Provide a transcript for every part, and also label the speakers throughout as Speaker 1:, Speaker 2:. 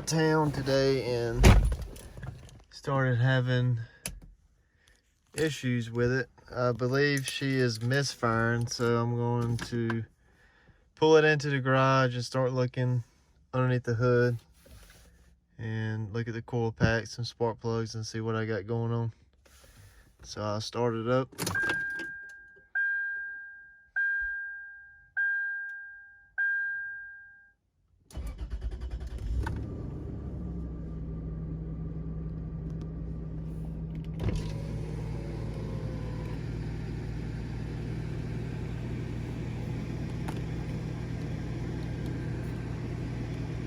Speaker 1: town today and started having issues with it. I believe she is misfiring, so I'm going to pull it into the garage and start looking underneath the hood and look at the coil packs and spark plugs and see what I got going on. So I'll start it up.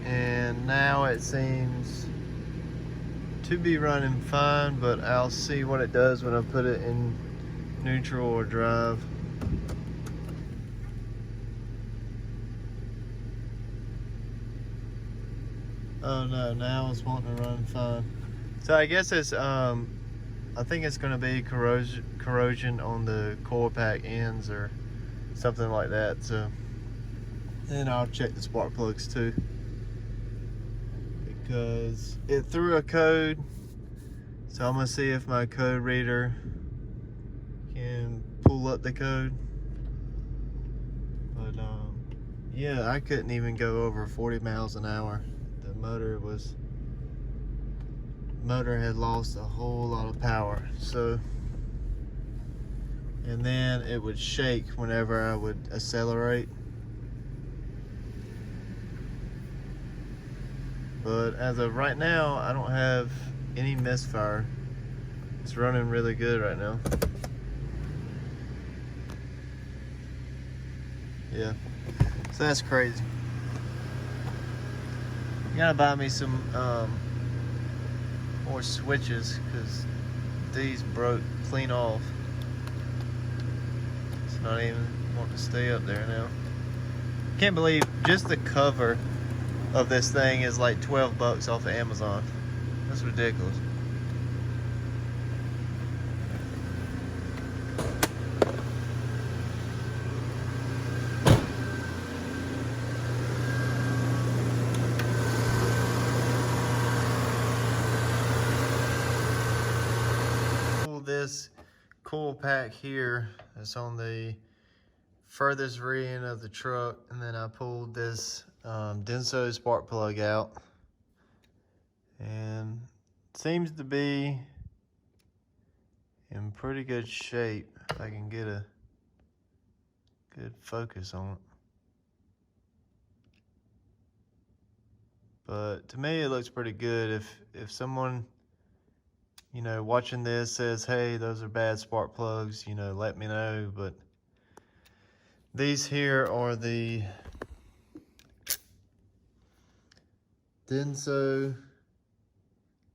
Speaker 1: And now it seems to be running fine, but I'll see what it does when I put it in neutral or drive. Oh no, now it's wanting to run fine. So I guess it's I think it's going to be corrosion on the coil pack ends or something like that. So then I'll check the spark plugs too, because it threw a code. So I'm gonna see if my code reader can pull up the code. But yeah, I couldn't even go over 40 miles an hour. The motor had lost a whole lot of power. So, and then it would shake whenever I would accelerate. But as of right now, I don't have any misfire. It's running really good right now. Yeah, so that's crazy. You gotta buy me some more switches, because these broke clean off. It's not even wanting to stay up there now. Can't believe just the cover of this thing is like 12 bucks off of Amazon. That's ridiculous. Pull this coil pack here. It's on the furthest rear end of the truck, and then I pulled this Denso spark plug out, and it seems to be in pretty good shape. If I can get a good focus on it. But to me it looks pretty good. If someone, you know, watching this says, hey, those are bad spark plugs, you know, let me know. But these here are the Denso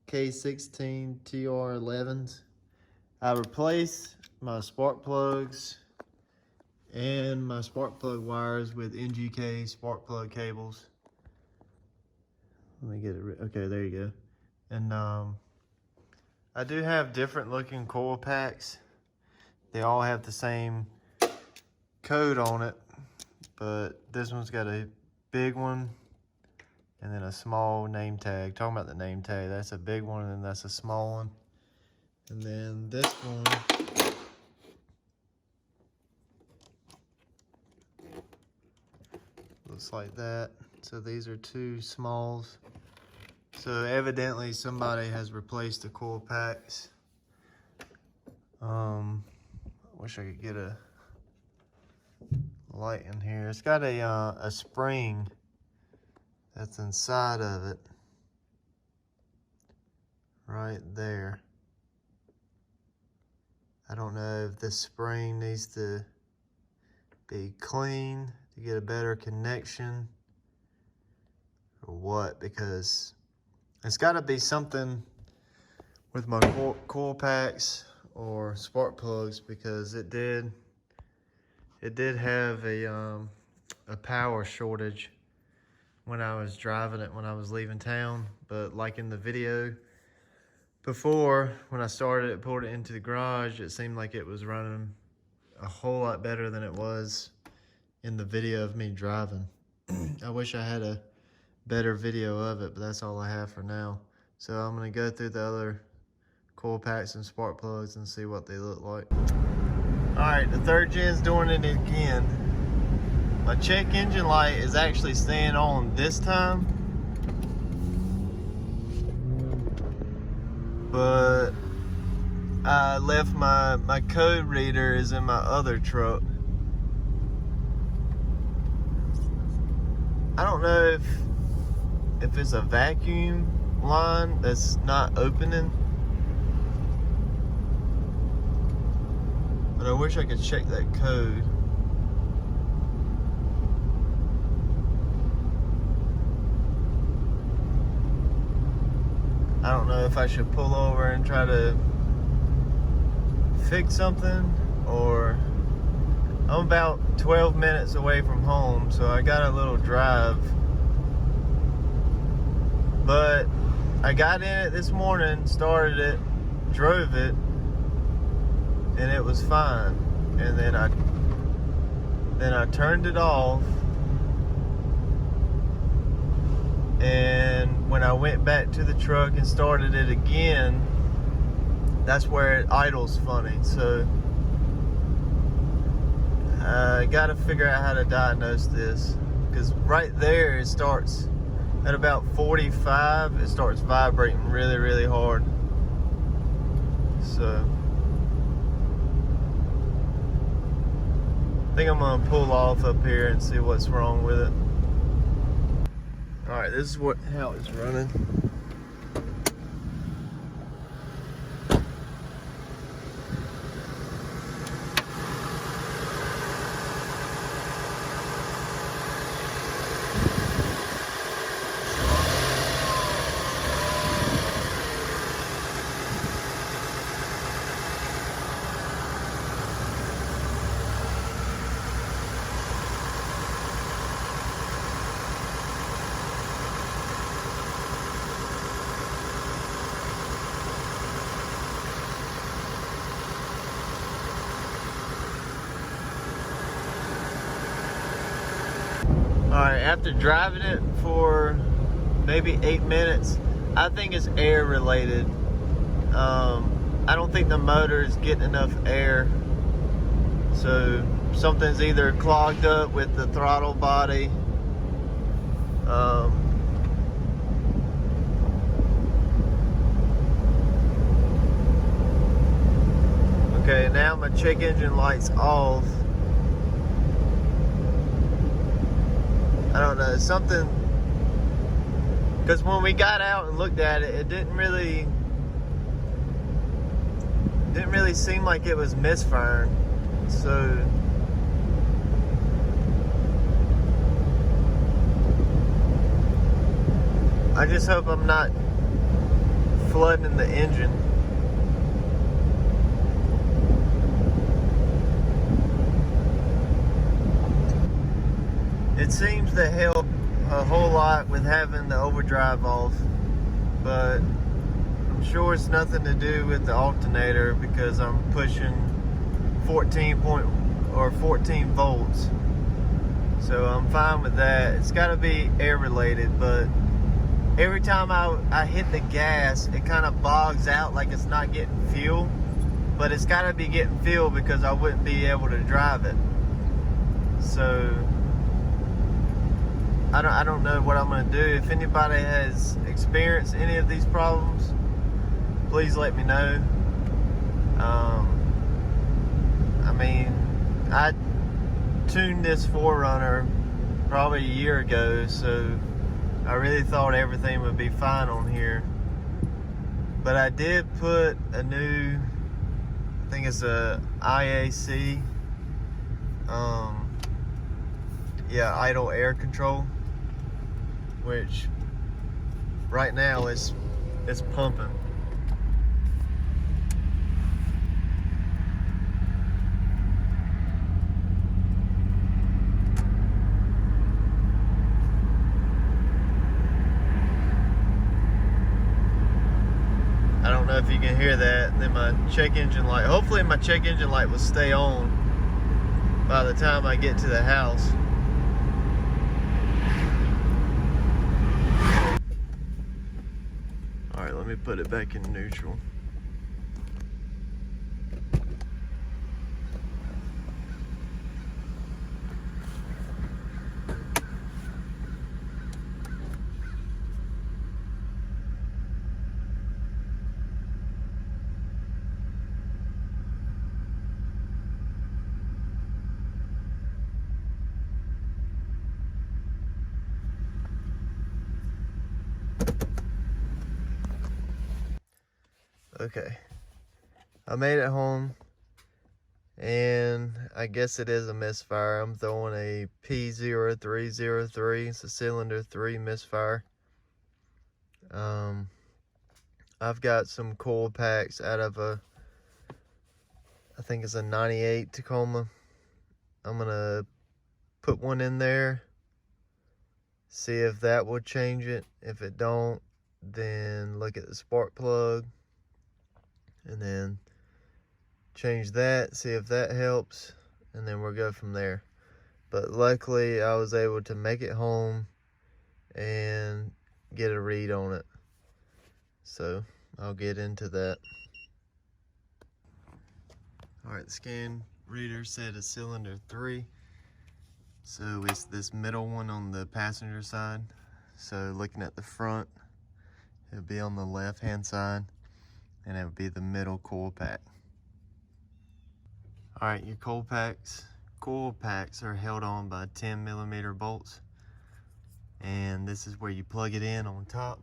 Speaker 1: K16 TR11s. I replaced my spark plugs and my spark plug wires with NGK spark plug cables. Let me get it. Okay, there you go. And I do have different looking coil packs. They all have the same code on it, but this one's got a big one and then a small name tag. Talking about the name tag, that's a big one and that's a small one. And then this one looks like that. So these are two smalls. So evidently somebody has replaced the coil packs. I wish I could get a light in here. It's got a spring that's inside of it, right there. I don't know if this spring needs to be clean to get a better connection or what, because it's got to be something with my coil packs or spark plugs, because it did have a power shortage when I was driving it when I was leaving town. But like in the video before, when I started it, pulled it into the garage, it seemed like it was running a whole lot better than it was in the video of me driving. I wish I had a better video of it, but that's all I have for now. So I'm gonna go through the other coil packs and spark plugs and see what they look like. All right, the 3rd gen's doing it again. My check engine light is actually staying on this time, but I left my code reader is in my other truck. I don't know if it's a vacuum line that's not opening, but I wish I could check that code. I don't know if I should pull over and try to fix something, or I'm about 12 minutes away from home, so I got a little drive. But I got in it this morning, started it, drove it, and it was fine. And then I turned it off, and when I went back to the truck and started it again, that's where it idles funny. So I gotta figure out how to diagnose this, because right there it starts at about 45, it starts vibrating really, really hard. So I think I'm gonna pull off up here and see what's wrong with it. All right, this is how it's running. Alright, after driving it for maybe 8 minutes, I think it's air related. I don't think the motor is getting enough air. So something's either clogged up with the throttle body. Okay, now my check engine light's off. I don't know, something, because when we got out and looked at it, it didn't really seem like it was misfiring. So I just hope I'm not flooding the engine. It seems to help a whole lot with having the overdrive off, but I'm sure it's nothing to do with the alternator, because I'm pushing 14 volts. So I'm fine with that. It's got to be air related, but every time I hit the gas, it kind of bogs out like it's not getting fuel, but it's got to be getting fuel because I wouldn't be able to drive it. So I don't know what I'm going to do. If anybody has experienced any of these problems, please let me know. I mean, I tuned this 4Runner probably a year ago, so I really thought everything would be fine on here. But I did put a new, I think it's a IAC, yeah, idle air control, which right now it's pumping. I don't know if you can hear that. And then my check engine light, hopefully my check engine light will stay on by the time I get to the house. me put it back in neutral. Okay, I made it home, and I guess it is a misfire. I'm throwing a P0303. It's a cylinder 3 misfire. I've got some coil packs out of I think it's a 98 Tacoma. I'm gonna put one in there, see if that will change it. If it don't, then look at the spark plug and then change that, see if that helps, and then we'll go from there. But luckily I was able to make it home and get a read on it, so I'll get into that. All right, the scan reader said a cylinder 3, so it's this middle one on the passenger side. So looking at the front, it'll be on the left hand side, and it would be the middle coil pack. All right, your coil packs are held on by 10mm bolts, and this is where you plug it in on top.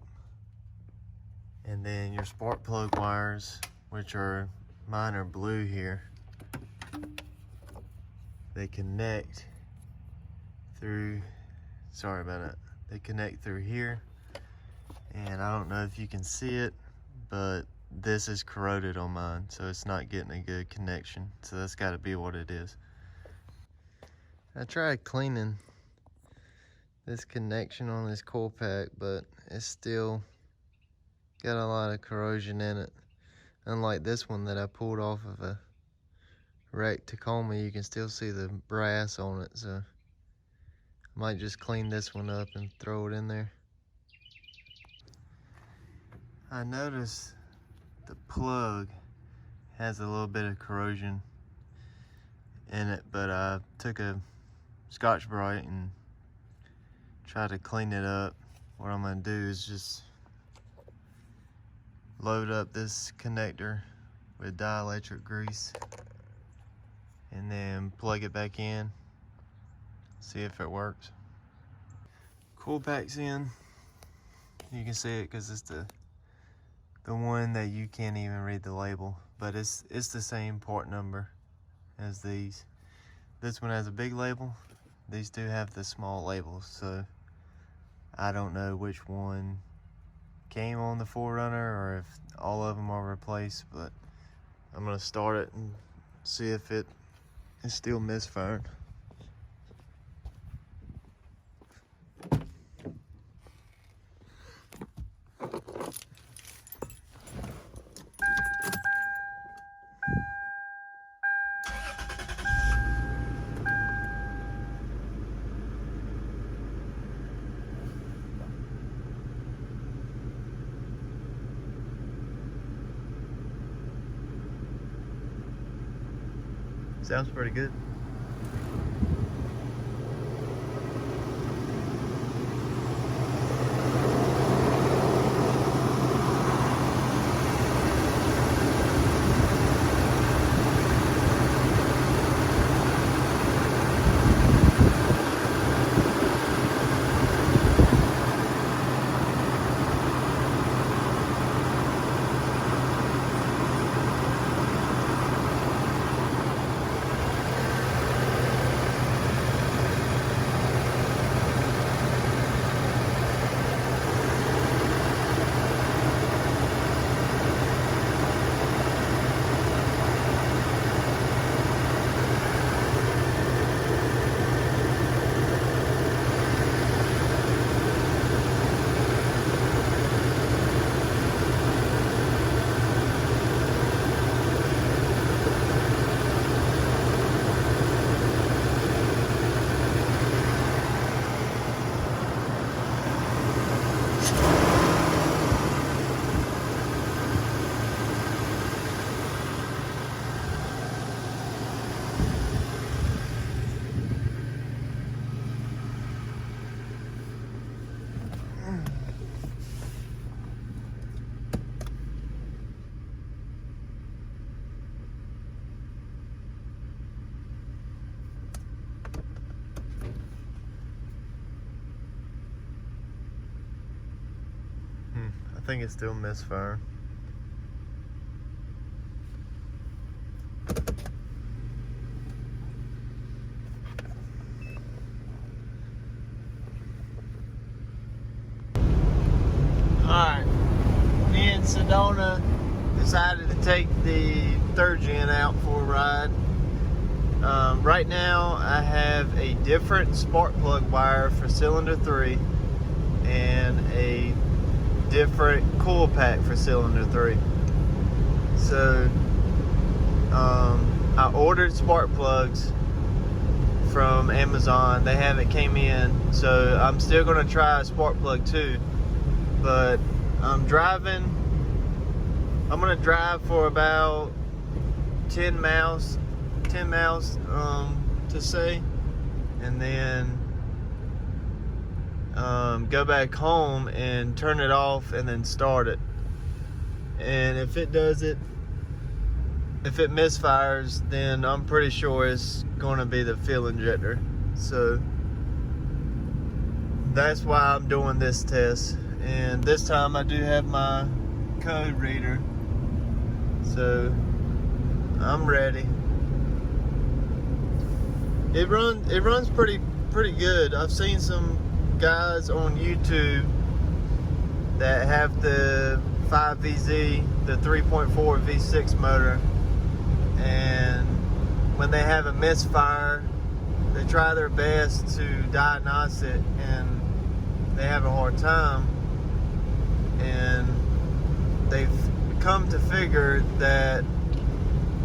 Speaker 1: And then your spark plug wires, which are, mine are blue here, they connect through, sorry about that, they connect through here. And I don't know if you can see it, but this is corroded on mine, so it's not getting a good connection. So that's got to be what it is. I tried cleaning this connection on this coil pack, but it's still got a lot of corrosion in it. Unlike this one that I pulled off of a wrecked Tacoma, you can still see the brass on it. So I might just clean this one up and throw it in there. I noticed the plug has a little bit of corrosion in it, but I took a Scotch-Brite and tried to clean it up. What I'm gonna do is just load up this connector with dielectric grease and then plug it back in, see if it works. Coil pack's in. You can see it because it's the one that you can't even read the label, but it's the same part number as these. This one has a big label, these two have the small labels, so I don't know which one came on the 4Runner or if all of them are replaced, but I'm gonna start it and see if it is still misfiring. Sounds pretty good. think it's still misfire. Alright, me and Sedona decided to take the 3rd gen out for a ride. Right now I have a different spark plug wire for cylinder 3 and a different coil pack for cylinder 3. So I ordered spark plugs from Amazon. They haven't came in, so I'm still going to try a spark plug too. But I'm driving. I'm going to drive for about 10 miles to say, and then go back home and turn it off and then start it. And if it misfires, then I'm pretty sure it's going to be the fuel injector. So that's why I'm doing this test. And this time I do have my code reader, so I'm ready. It runs pretty good. I've seen some guys on YouTube that have the 5VZ, the 3.4 V6 motor, and when they have a misfire, they try their best to diagnose it, and they have a hard time. And they've come to figure that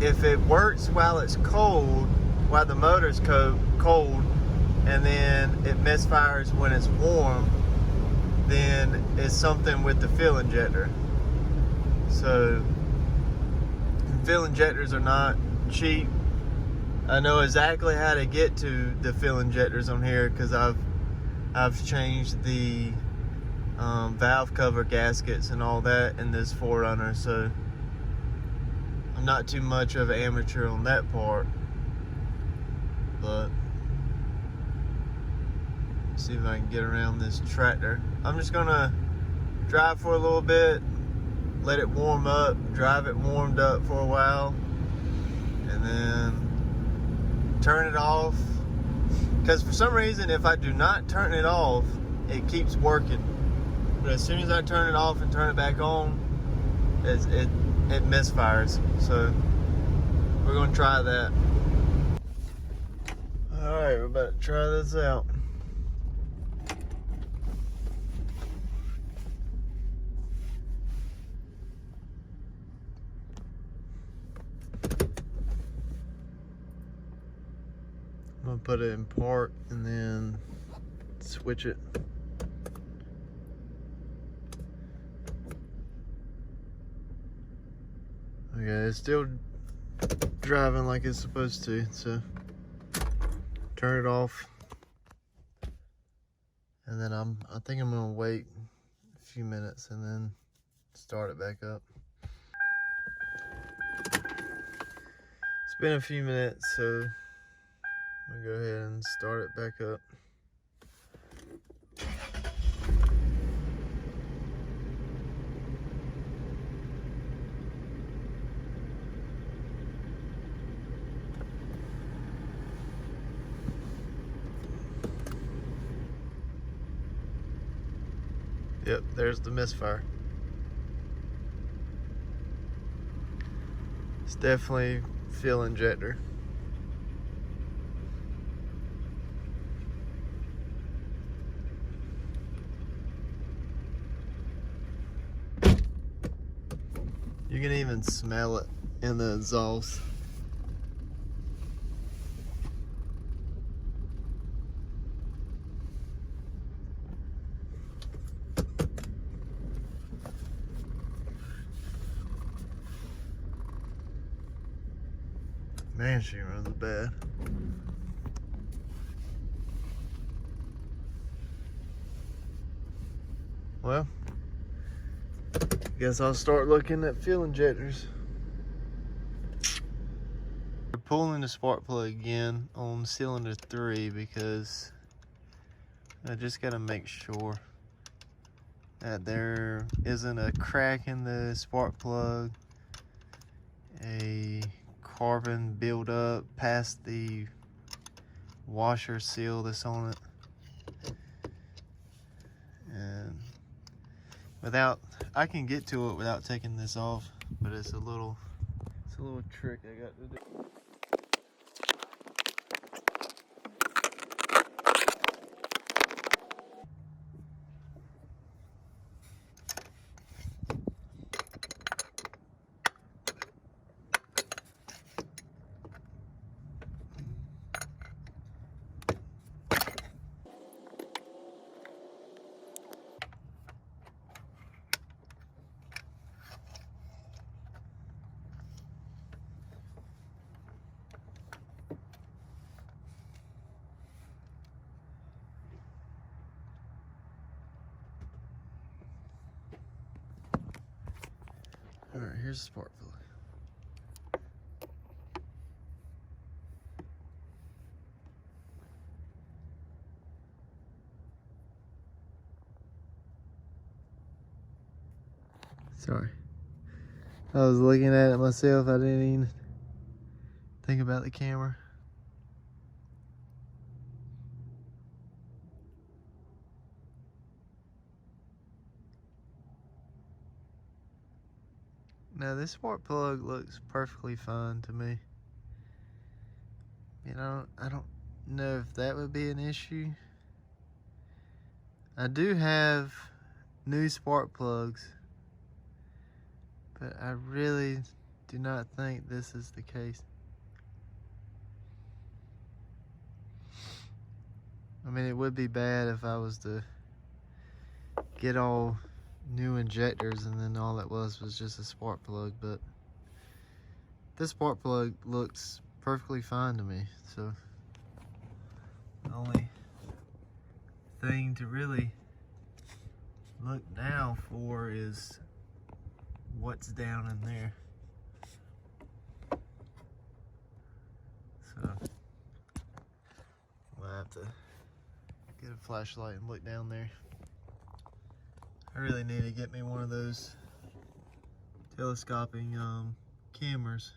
Speaker 1: if it works while it's cold, while the motor's cold, and then it misfires when it's warm, then it's something with the fuel injector. So fuel injectors are not cheap. I know exactly how to get to the fuel injectors on here because I've changed the valve cover gaskets and all that in this 4Runner, so I'm not too much of an amateur on that part. But see if I can get around this tractor. I'm just gonna drive for a little bit, let it warm up, drive it warmed up for a while, and then turn it off. Because for some reason, if I do not turn it off, it keeps working. But as soon as I turn it off and turn it back on, it misfires. So we're gonna try that. Alright, we're about to try this out. I'm gonna put it in park and then switch it. Okay, it's still driving like it's supposed to, so turn it off. And then I think I'm gonna wait a few minutes and then start it back up. It's been a few minutes, so I'm gonna go ahead and start it back up. Yep, there's the misfire. It's definitely fuel injector. You can even smell it in the exhaust. Man, she runs bad. Well, guess I'll start looking at fuel injectors. We're pulling the spark plug again on cylinder 3 because I just gotta make sure that there isn't a crack in the spark plug, a carbon buildup past the washer seal that's on it. And I can get to it without taking this off, but it's a little trick I got to do. Alright, here's the spark plug. Sorry. I was looking at it myself. I didn't even think about the camera. Now this spark plug looks perfectly fine to me. You know, I don't know if that would be an issue. I do have new spark plugs, but I really do not think this is the case. I mean, it would be bad if I was to get all new injectors and then all it was just a spark plug, but this spark plug looks perfectly fine to me. So the only thing to really look now for is what's down in there. So I'll have to get a flashlight and look down there. I really need to get me one of those telescoping cameras.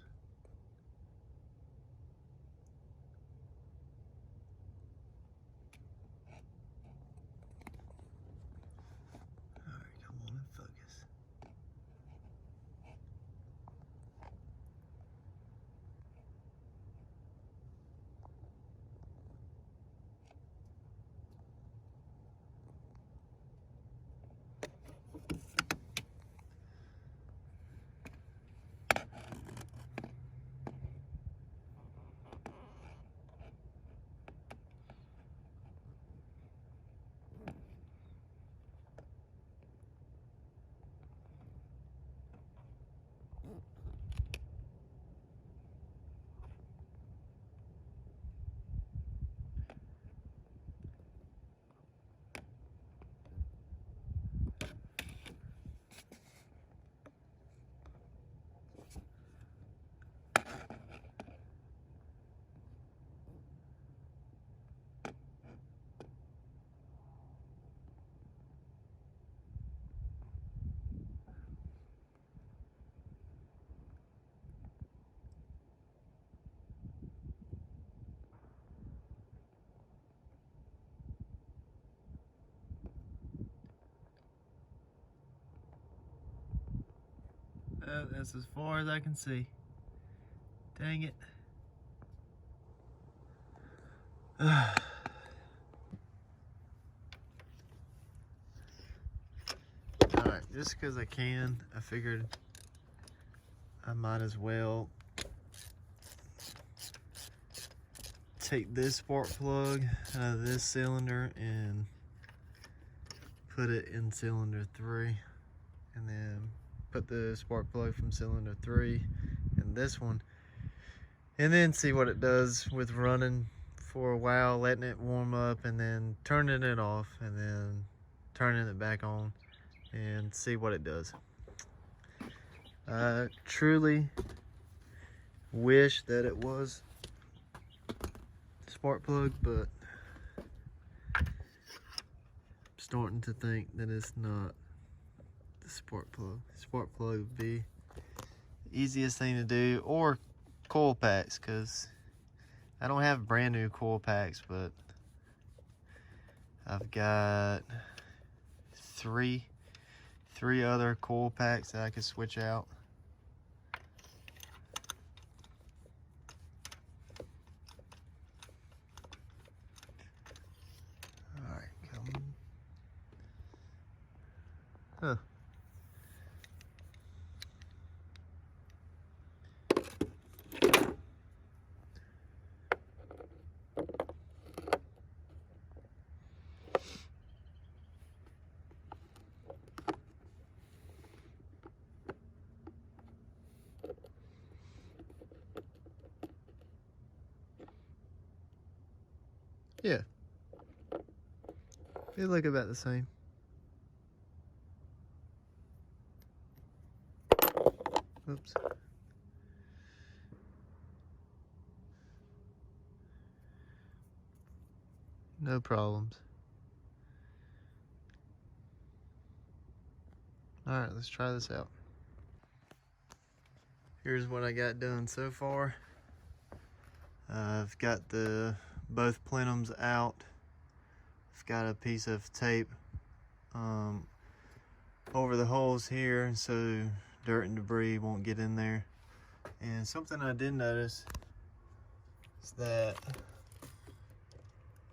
Speaker 1: Alright, come on and focus. That's as far as I can see. Dang it. Alright, just because I can, I figured I might as well take this spark plug out of this cylinder and put it in cylinder 3, and then put the spark plug from cylinder 3 in this one, and then see what it does with running for a while, letting it warm up, and then turning it off, and then turning it back on, and see what it does. I truly wish that it was spark plug, but I'm starting to think that it's not. the spark plug. Spark plug would be the easiest thing to do, or coil packs, because I don't have brand new coil packs, but I've got three other coil packs that I could switch out. Alright, come on. Huh. Yeah. They look about the same. Oops. No problems. Alright, let's try this out. Here's what I got done so far. I've got both plenums out. I've got a piece of tape over the holes here so dirt and debris won't get in there. And something I did notice is that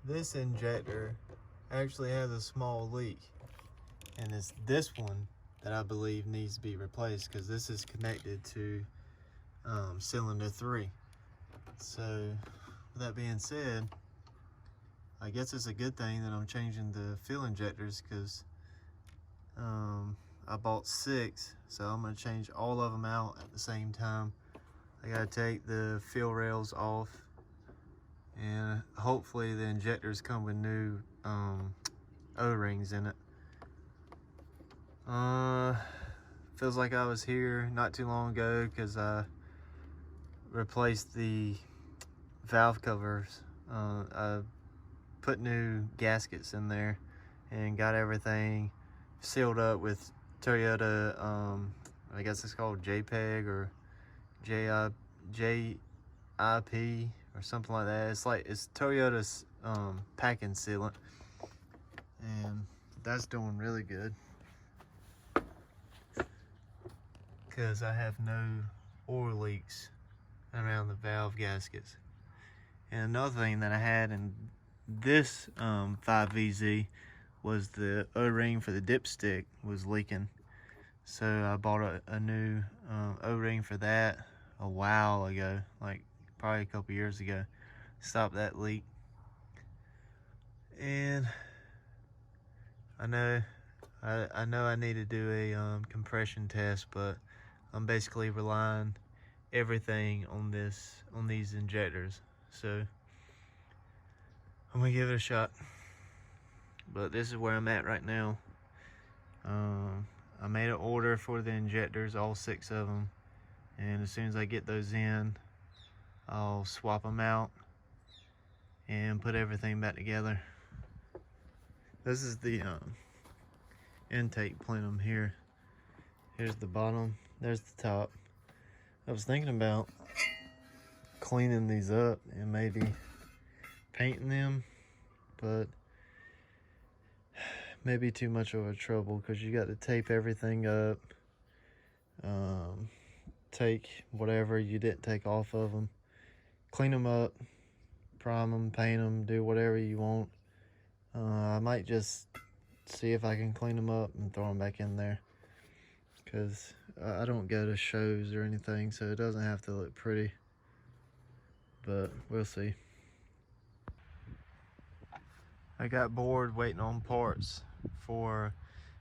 Speaker 1: this injector actually has a small leak, and it's this one that I believe needs to be replaced, because this is connected to cylinder 3. So with that being said, I guess it's a good thing that I'm changing the fuel injectors, because I bought 6, so I'm going to change all of them out at the same time. I got to take the fuel rails off, and hopefully the injectors come with new O-rings in it. Feels like I was here not too long ago, because I replaced the valve covers. I put new gaskets in there and got everything sealed up with Toyota, I guess it's called JPEG or JIP or something like that. It's Toyota's packing sealant, and that's doing really good, because I have no oil leaks around the valve gaskets. And another thing that I had in this 5VZ was the O-ring for the dipstick was leaking. So I bought a new O-ring for that a while ago, like probably a couple years ago. Stop that leak. And I know I need to do a compression test, but I'm basically relying everything on these injectors. So I'm gonna give it a shot. But this is where I'm at right now. I made an order for the injectors, all 6 of them, and as soon as I get those in, I'll swap them out and put everything back together. This is the intake plenum here. Here's the bottom, there's the top. I was thinking about cleaning these up and maybe painting them, but maybe too much of a trouble, because you got to tape everything up, take whatever you didn't take off of them, clean them up, prime them, paint them, do whatever you want. I might just see if I can clean them up and throw them back in there, because I don't go to shows or anything, so it doesn't have to look pretty, but we'll see. I got bored waiting on parts for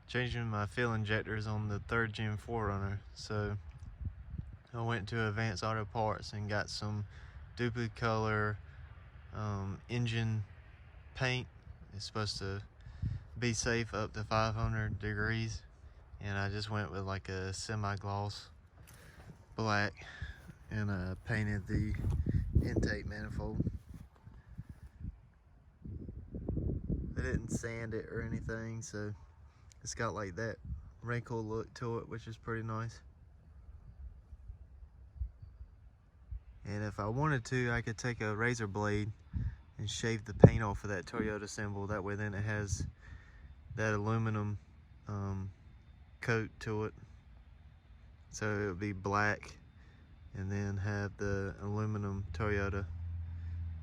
Speaker 1: changing my fuel injectors on the 3rd gen 4Runner, so I went to Advanced Auto Parts and got some duplicate color engine paint. It's supposed to be safe up to 500 degrees, and I just went with like a semi-gloss black and painted the intake manifold. I didn't sand it or anything, so it's got like that wrinkle look to it, which is pretty nice. And if I wanted to, I could take a razor blade and shave the paint off of that Toyota symbol. That way then it has that aluminum coat to it. So it would be black and then have the aluminum Toyota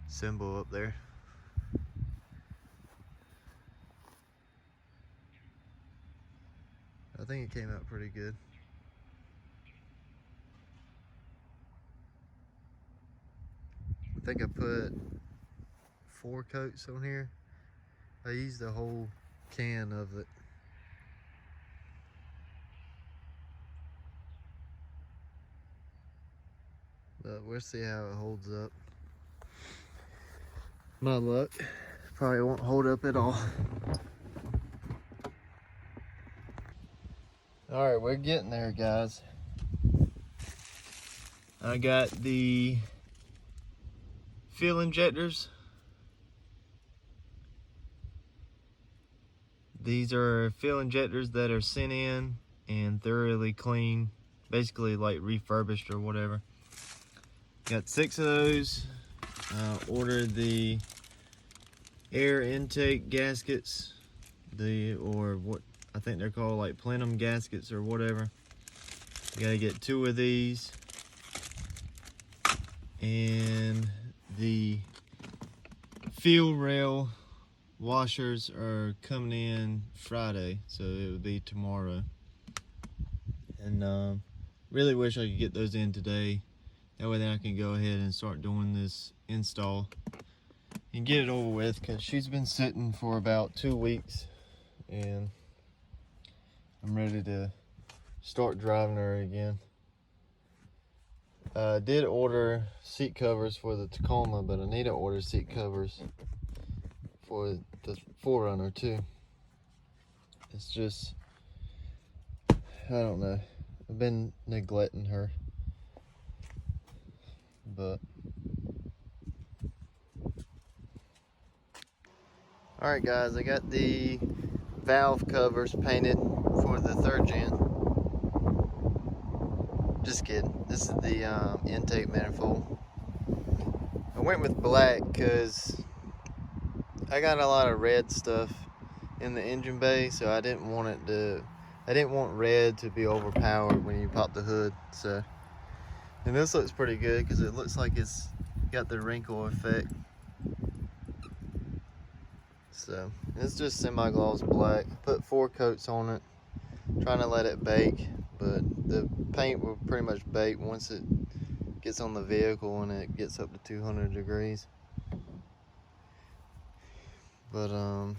Speaker 1: symbol up there. I think it came out pretty good. I think I put 4 coats on here. I used the whole can of it. But we'll see how it holds up. My luck, probably won't hold up at all. All right, we're getting there, guys. I got the fuel injectors. These are fuel injectors that are sent in and thoroughly cleaned, basically like refurbished or whatever. Got 6 of those. Ordered the air intake gaskets, or what I think they're called, like plenum gaskets or whatever. You gotta get 2 of these. And the fuel rail washers are coming in Friday, so it would be tomorrow. And really wish I could get those in today. That way then I can go ahead and start doing this install and get it over with, because she's been sitting for about 2 weeks and I'm ready to start driving her again. I did order seat covers for the Tacoma, but I need to order seat covers for the 4Runner too. It's just, I don't know, I've been neglecting her, but alright guys, I got the valve covers painted for the 3rd gen. Just kidding, this is the intake manifold. I went with black because I got a lot of red stuff in the engine bay, so I didn't want red to be overpowered when you pop the hood. So, and this looks pretty good because it looks like it's got the wrinkle effect. So it's just semi-gloss black. Put 4 coats on it, trying to let it bake, but the paint will pretty much bake once it gets on the vehicle and it gets up to 200 degrees. But I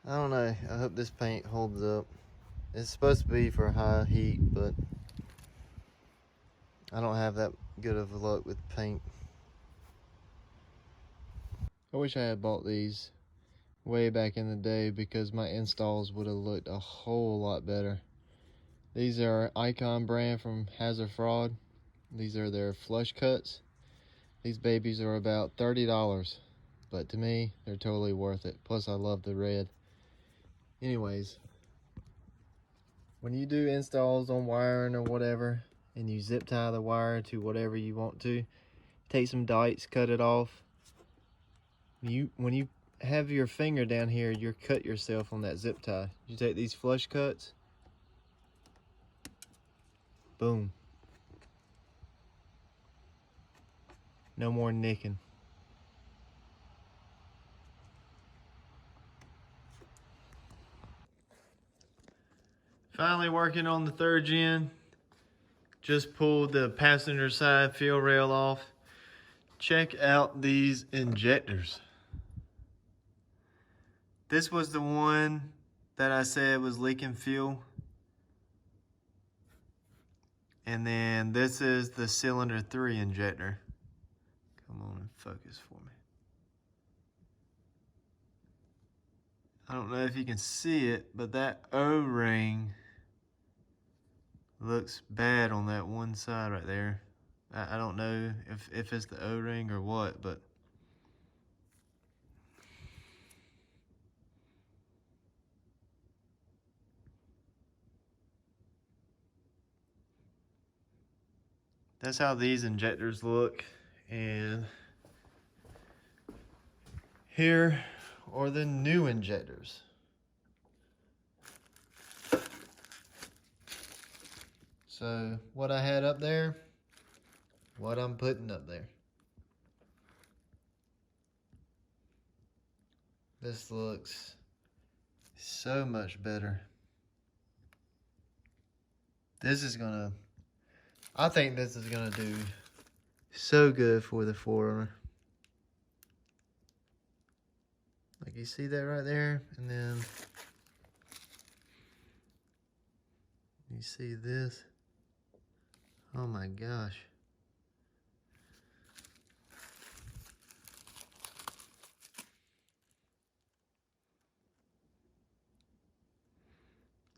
Speaker 1: don't know, I hope this paint holds up. It's supposed to be for high heat, but I don't have that good of luck with paint. I wish I had bought these way back in the day, because my installs would have looked a whole lot better. These are Icon brand from Hazard Fraud. These are their flush cuts. These babies are about $30, but to me, they're totally worth it. Plus, I love the red. Anyways, when you do installs on wiring or whatever, and you zip tie the wire to whatever you want to, take some dites, cut it off. When you have your finger down here, you'll cut yourself on that zip tie. You take these flush cuts, boom. No more nicking. Finally working on the 3rd gen. Just pulled the passenger side fuel rail off. Check out these injectors. This was the one that I said was leaking fuel. And then this is the cylinder 3 injector. Come on and focus for me. I don't know if you can see it, but that O-ring looks bad on that one side right there. I don't know if it's the O-ring or what, but That's how these injectors look. And here are the new injectors. So what I had up there, what I'm putting up there. This looks so much better. I think this is gonna do so good for the 4Runner. Like, you see that right there? And then you see this. Oh my gosh.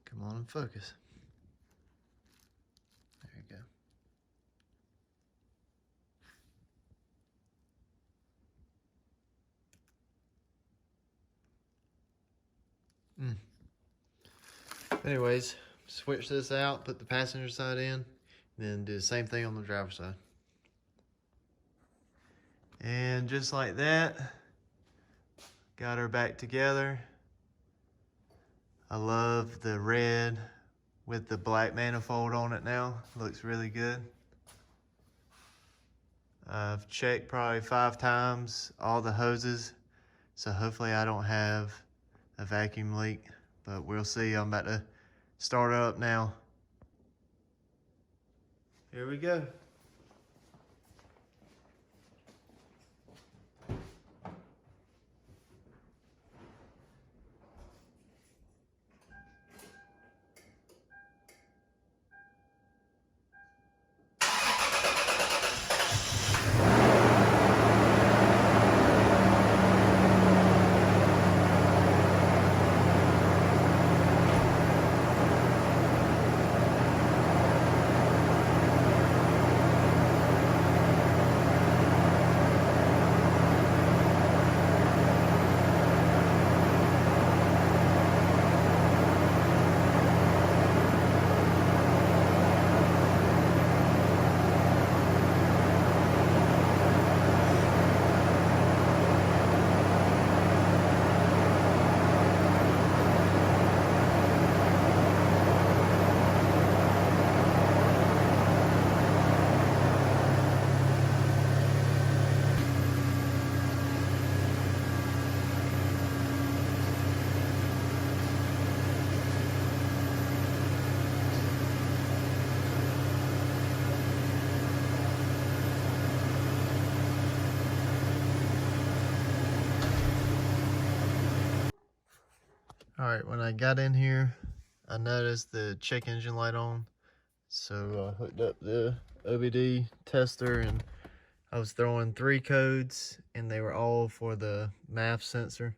Speaker 1: Come on and focus. There you go. Anyways, switch this out, put the passenger side in, then do the same thing on the driver's side. And just like that, got her back together. I love the red with the black manifold on it now. Looks really good. I've checked probably 5 times all the hoses, so hopefully I don't have a vacuum leak, but we'll see. I'm about to start up now. Here we go. All right, when I got in here, I noticed the check engine light on. So I hooked up the OBD tester and I was throwing 3 codes and they were all for the MAF sensor.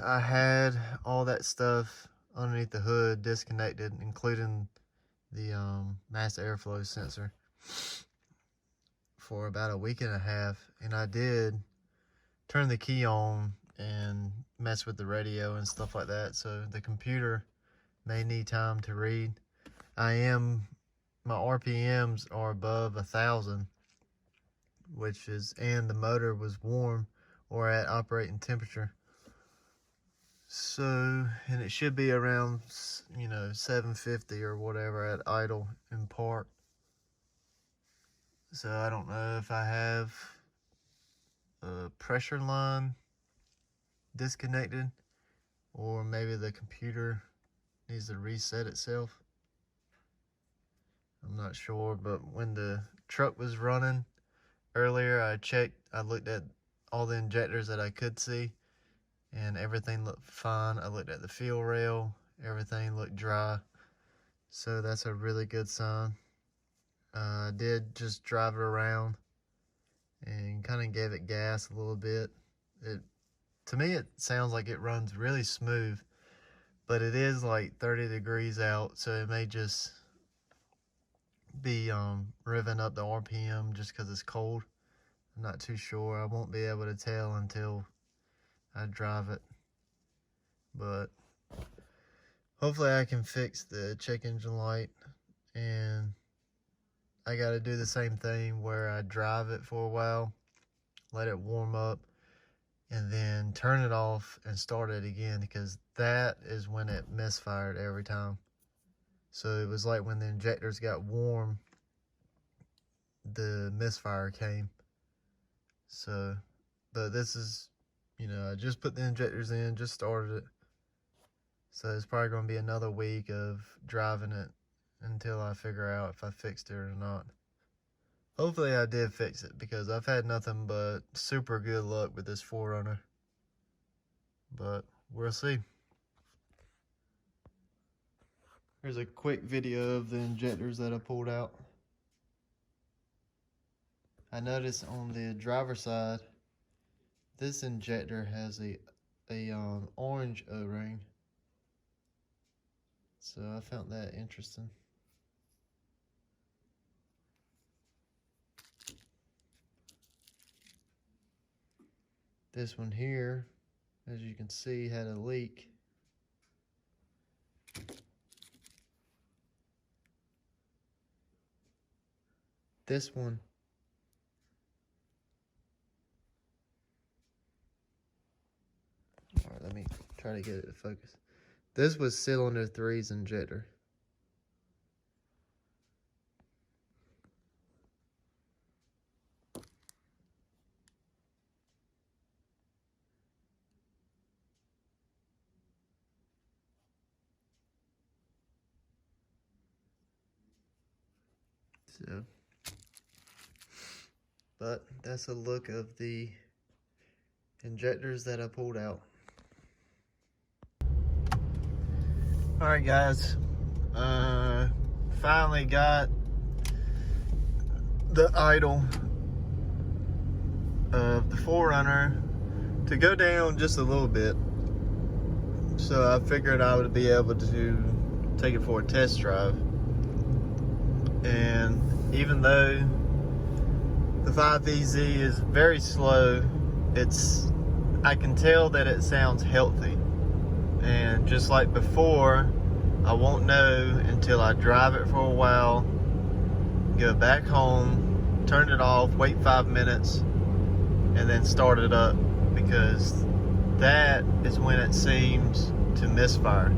Speaker 1: I had all that stuff underneath the hood disconnected, including the mass airflow sensor, for about a week and a half. And I did turn the key on and mess with the radio and stuff like that, so the computer may need time to read. My RPMs are above 1,000, and the motor was warm or at operating temperature. So, and it should be around, 750 or whatever at idle in park. So I don't know if I have a pressure line disconnected, or maybe the computer needs to reset itself. I'm not sure, but when the truck was running earlier, I looked at all the injectors that I could see, and everything looked fine. I looked at the fuel rail, everything looked dry, so that's a really good sign. I did just drive it around and kind of gave it gas a little bit. To me, it sounds like it runs really smooth, but it is like 30 degrees out, so it may just be revving up the RPM just because it's cold. I'm not too sure. I won't be able to tell until I drive it, but hopefully I can fix the check engine light and I got to do the same thing where I drive it for a while, let it warm up, and then turn it off and start it again, because that is when it misfired every time. So it was like when the injectors got warm, the misfire came. So, but this is, you know, I just put the injectors in, just started it. So it's probably going to be another week of driving it until I figure out if I fixed it or not. Hopefully I did fix it, because I've had nothing but super good luck with this 4Runner. But we'll see. Here's a quick video of the injectors that I pulled out. I noticed on the driver's side, this injector has a orange O-ring. So I found that interesting. This one here, as you can see, had a leak. This one, all right, let me try to get it to focus. This was cylinder 3's injector. So, but that's a look of the injectors that I pulled out. All right, guys, finally got the idle of the 4Runner to go down just a little bit. So I figured I would be able to take it for a test drive. And even though the 5VZ is very slow, I can tell that it sounds healthy. And just like before, I won't know until I drive it for a while, go back home, turn it off, wait 5 minutes, and then start it up, because that is when it seems to misfire.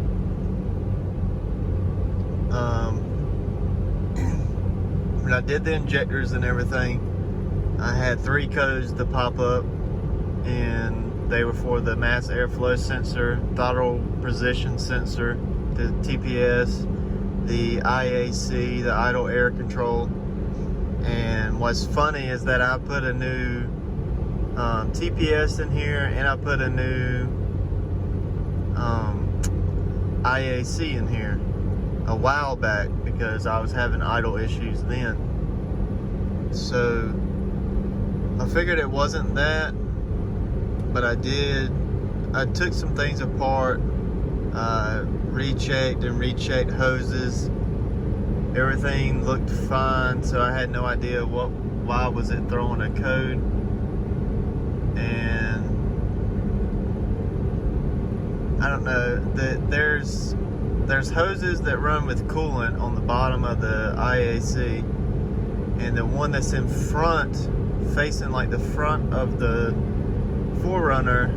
Speaker 1: When I did the injectors and everything, I had 3 codes to pop up, and they were for the mass airflow sensor, throttle position sensor, the TPS, the IAC, the idle air control. And what's funny is that I put a new TPS in here, and I put a new IAC in here a while back, because I was having idle issues then. So I figured it wasn't that, but I took some things apart, rechecked hoses. Everything looked fine, so I had no idea why was it throwing a code. And I don't know, there's hoses that run with coolant on the bottom of the IAC, and the one that's in front, facing like the front of the 4Runner,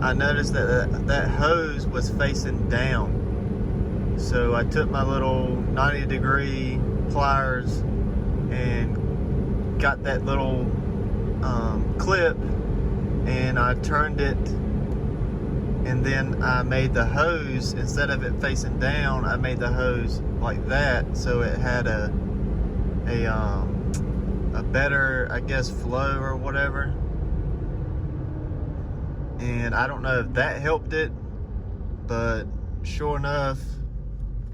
Speaker 1: I noticed that hose was facing down. So I took my little 90-degree pliers and got that little clip, and I turned it, and then I made the hose, instead of it facing down, I made the hose like that, so it had a better, I guess, flow or whatever. And I don't know if that helped it, but sure enough,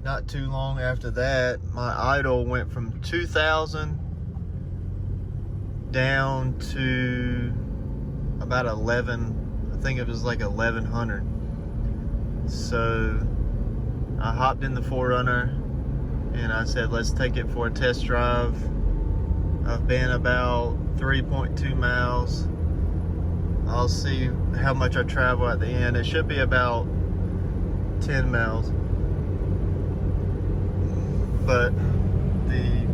Speaker 1: not too long after that, my idle went from 2,000 down to about 11. I think it was like 1,100. So I hopped in the 4Runner and I said, let's take it for a test drive. I've been about 3.2 miles. I'll see how much I travel at the end. It should be about 10 miles. But the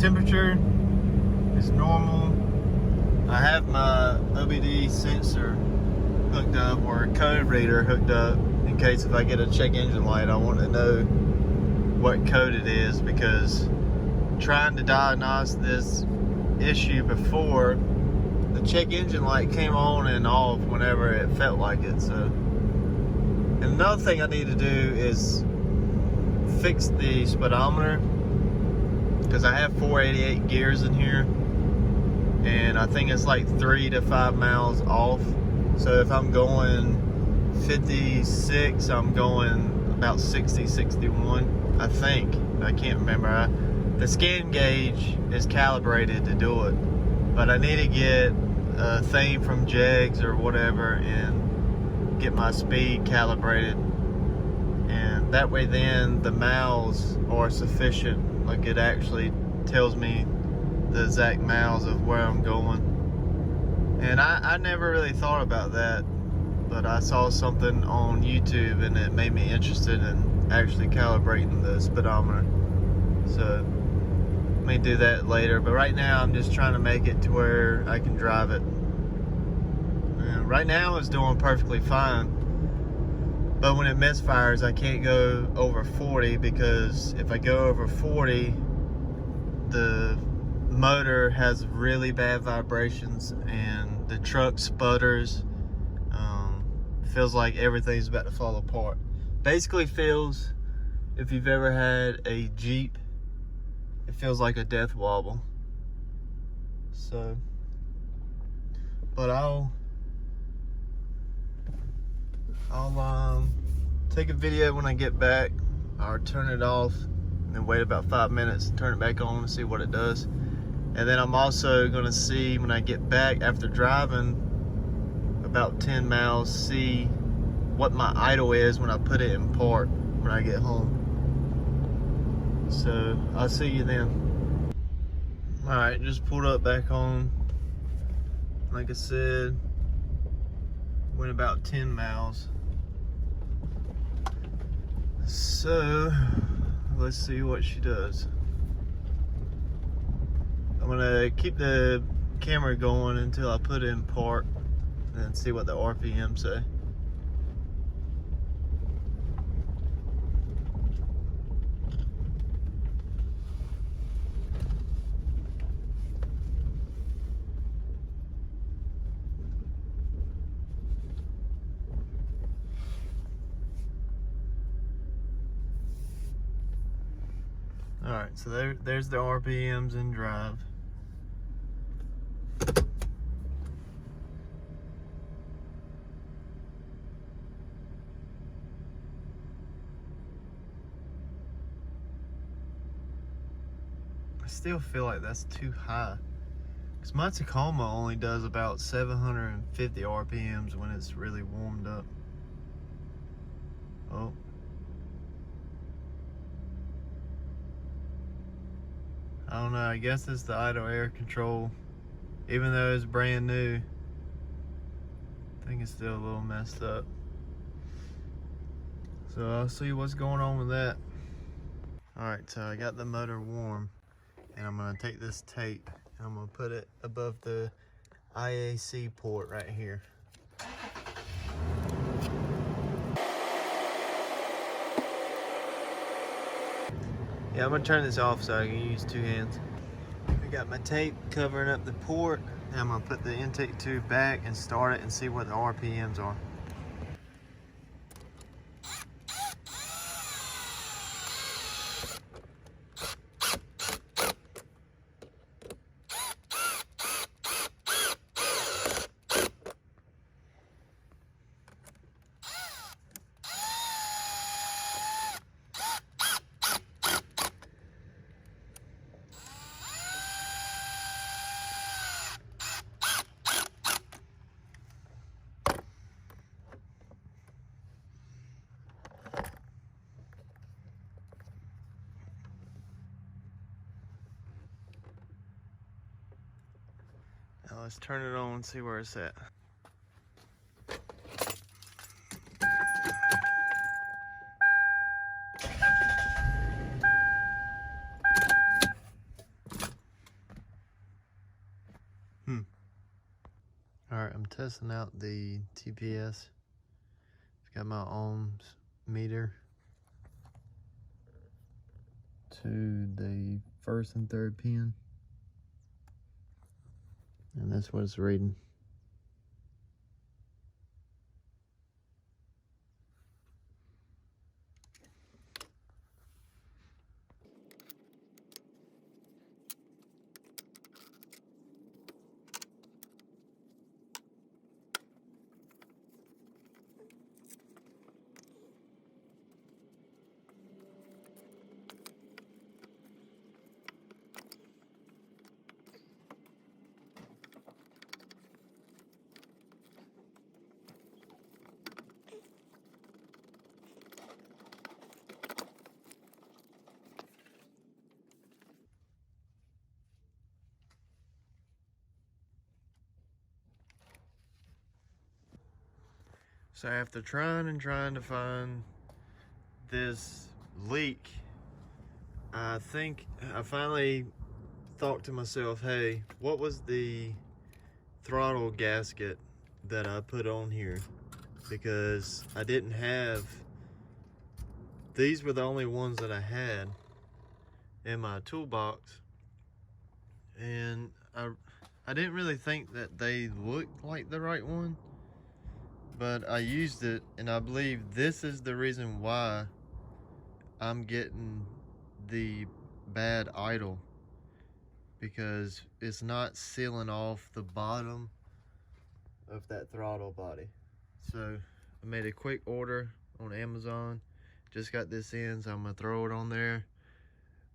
Speaker 1: temperature is normal. I have my OBD sensor hooked up, or a code reader hooked up, in case if I get a check engine light, I want to know what code it is, because trying to diagnose this issue before, the check engine light came on and off whenever it felt like it. So, and another thing I need to do is fix the speedometer, because I have 488 gears in here, and I think it's like 3 to 5 miles off. So if I'm going 56, I'm going about 60, 61, I think. I can't remember. The scan gauge is calibrated to do it, but I need to get a thing from Jegs or whatever and get my speed calibrated, and that way then the miles are sufficient. Like, it actually tells me the exact miles of where I'm going. And I never really thought about that, but I saw something on YouTube and it made me interested in actually calibrating the speedometer. So I may do that later, but right now I'm just trying to make it to where I can drive it. And right now it's doing perfectly fine, but when it misfires I can't go over 40, because if I go over 40, the motor has really bad vibrations and the truck sputters. Feels like everything's about to fall apart. Basically feels, if you've ever had a Jeep, it feels like a death wobble. So, but I'll take a video when I get back. I'll turn it off and then wait about 5 minutes and turn it back on and see what it does. And then I'm also gonna see when I get back after driving about 10 miles, see what my idle is when I put it in park when I get home. So I'll see you then. All right, just pulled up back home. Like I said, went about 10 miles. So let's see what she does. I'm gonna keep the camera going until I put it in park and then see what the RPM say. Alright, so there's the RPMs in drive. I still feel like that's too high, because my Tacoma only does about 750 RPMs when it's really warmed up. Oh. I don't know, I guess it's the idle air control. Even though it's brand new, I think it's still a little messed up. So I'll see what's going on with that. Alright, so I got the motor warm, and I'm gonna take this tape and I'm gonna put it above the IAC port right here. Yeah, I'm gonna turn this off so I can use 2 hands. I got my tape covering up the port, and I'm gonna put the intake tube back and start it and see what the RPMs are. Now let's turn it on and see where it's at. Alright, I'm testing out the TPS. It's got my ohms meter to the first and third pin, and that's what it's reading. So after trying to find this leak, I think I finally thought to myself, hey, what was the throttle gasket that I put on here? Because I didn't have, these were the only ones that I had in my toolbox, and I didn't really think that they looked like the right one. But I used it, and I believe this is the reason why I'm getting the bad idle, because it's not sealing off the bottom of that throttle body. So I made a quick order on Amazon, just got this in, so I'm gonna throw it on there,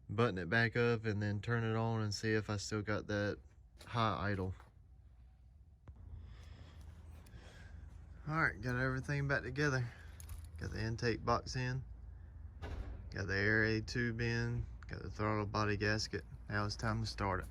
Speaker 1: button it back up, and then turn it on and see if I still got that high idle. Alright, got everything back together. Got the intake box in, got the air aid tube in, got the throttle body gasket. Now it's time to start it.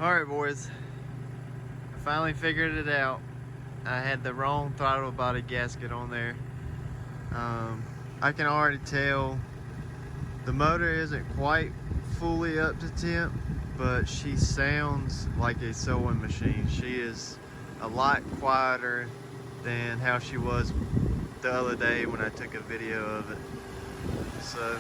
Speaker 1: Alright boys, I finally figured it out. I had the wrong throttle body gasket on there. I can already tell the motor isn't quite fully up to temp, but she sounds like a sewing machine. She is a lot quieter than how she was the other day when I took a video of it. So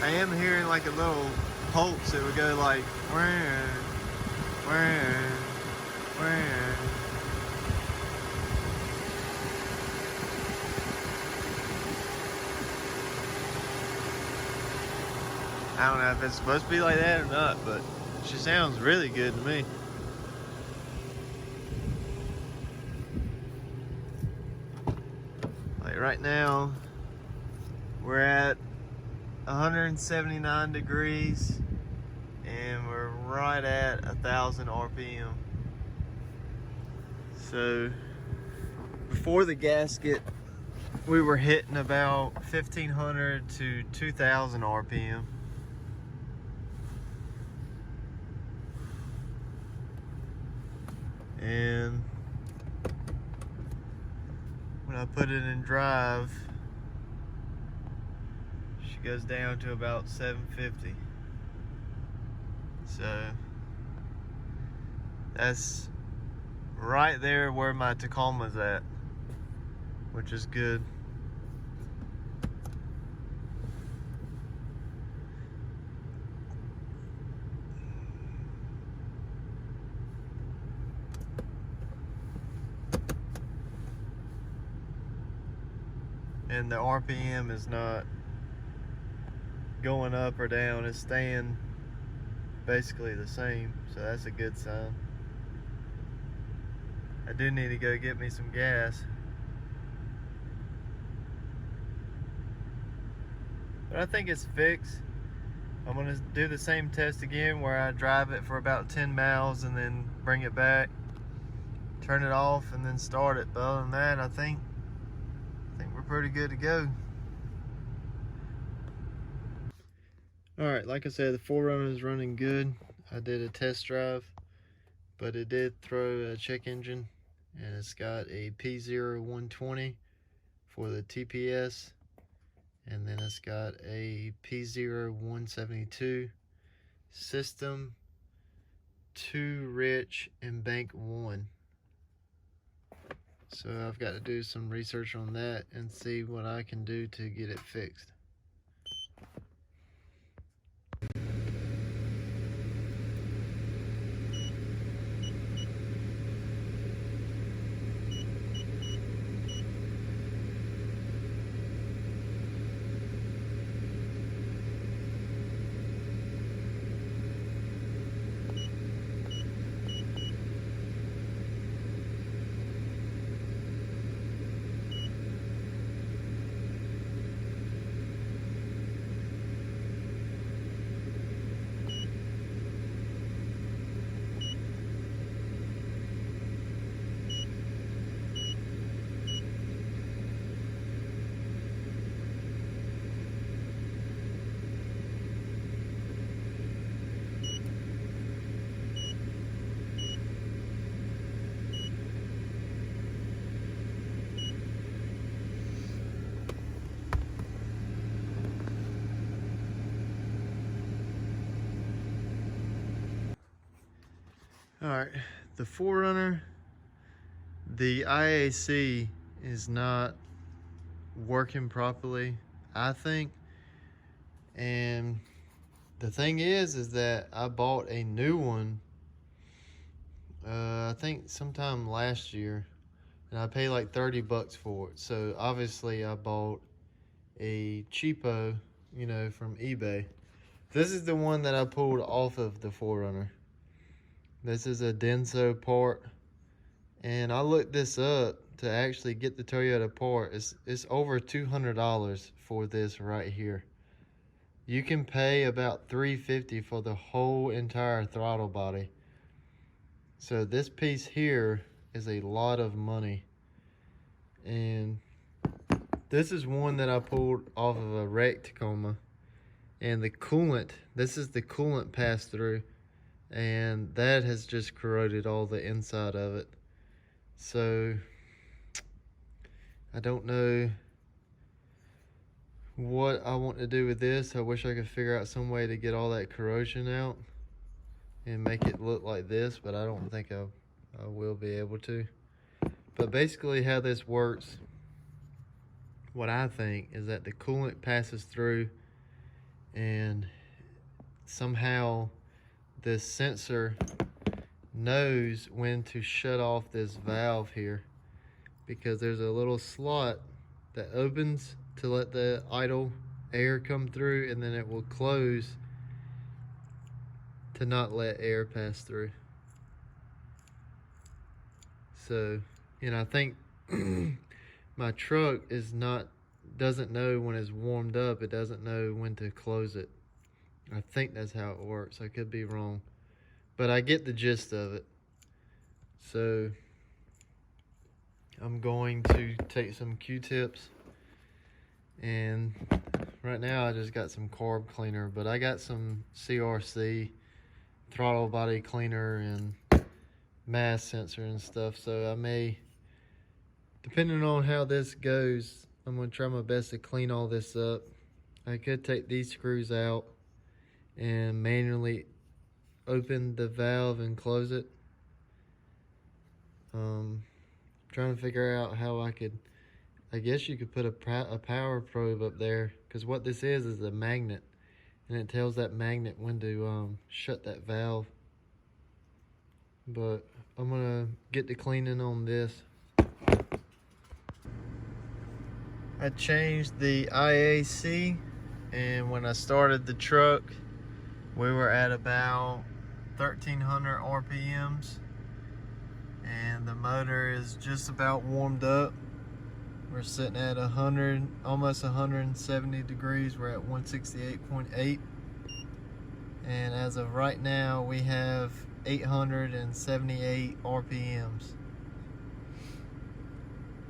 Speaker 1: I am hearing like a little pulse. It would go like wah, wah, wah. I don't know if it's supposed to be like that or not, but she sounds really good to me. Like right now, we're at 179 degrees and we're right at 1,000 RPM. So before the gasket, we were hitting about 1,500 to 2,000 RPM. And when I put it in drive, she goes down to about 750. So that's right there where my Tacoma's at, which is good. And the RPM is not going up or down, it's staying basically the same, so that's a good sign. I do need to go get me some gas. But I think it's fixed. I'm gonna do the same test again where I drive it for about 10 miles and then bring it back, turn it off, and then start it. But other than that, I think we're pretty good to go. Alright, like I said, the 4Runner is running good. I did a test drive, but it did throw a check engine, and it's got a P0120 for the TPS, and then it's got a P0172 system, 2 rich and bank 1. So I've got to do some research on that and see what I can do to get it fixed. Alright, the 4Runner, the IAC is not working properly, I think. And the thing is that I bought a new one, I think sometime last year, and I paid like 30 bucks for it. So obviously I bought a cheapo, you know, from eBay. This is the one that I pulled off of the 4Runner. This is a Denso part, and I looked this up to actually get the Toyota part. It's over $200 for this right here. You can pay about $350 for the whole entire throttle body. So this piece here is a lot of money. And this is one that I pulled off of a wrecked Tacoma. And the coolant, this is the coolant pass through, and that has just corroded all the inside of it. So I don't know what I want to do with this. I wish I could figure out some way to get all that corrosion out and make it look like this, but I don't think I will be able to. But basically how this works, what I think is that the coolant passes through, and somehow this sensor knows when to shut off this valve here, because there's a little slot that opens to let the idle air come through, and then it will close to not let air pass through. So, and I think my truck doesn't know when it's warmed up. It doesn't know when to close it. I think that's how it works. I could be wrong, but I get the gist of it. So I'm going to take some Q-tips, and right now I just got some carb cleaner, but I got some CRC throttle body cleaner and mass sensor and stuff. So I may, depending on how this goes, I'm going to try my best to clean all this up. I could take these screws out and manually open the valve and close it. Trying to figure out how I guess you could put a power probe up there, because what this is a magnet, and it tells that magnet when to shut that valve. But I'm gonna get to cleaning on this. I changed the IAC, and when I started the truck, we were at about 1300 RPMs, and the motor is just about warmed up. We're sitting at 100, almost 170 degrees. We're at 168.8, and as of right now, we have 878 RPMs.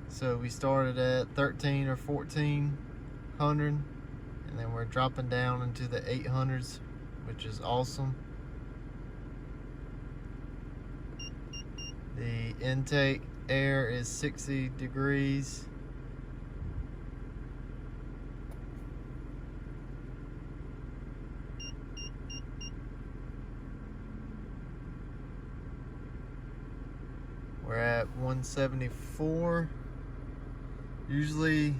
Speaker 1: So we started at 13 or 1400, and then we're dropping down into the 800s, which is awesome. The intake air is 60 degrees. We're at 174. Usually,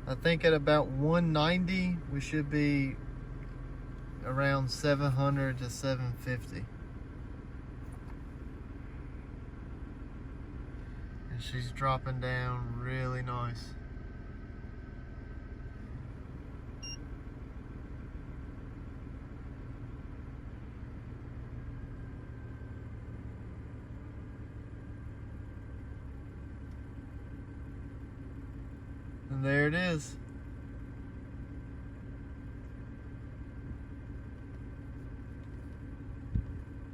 Speaker 1: I think at about 190, we should be around 700 to 750. And she's dropping down really nice. And there it is.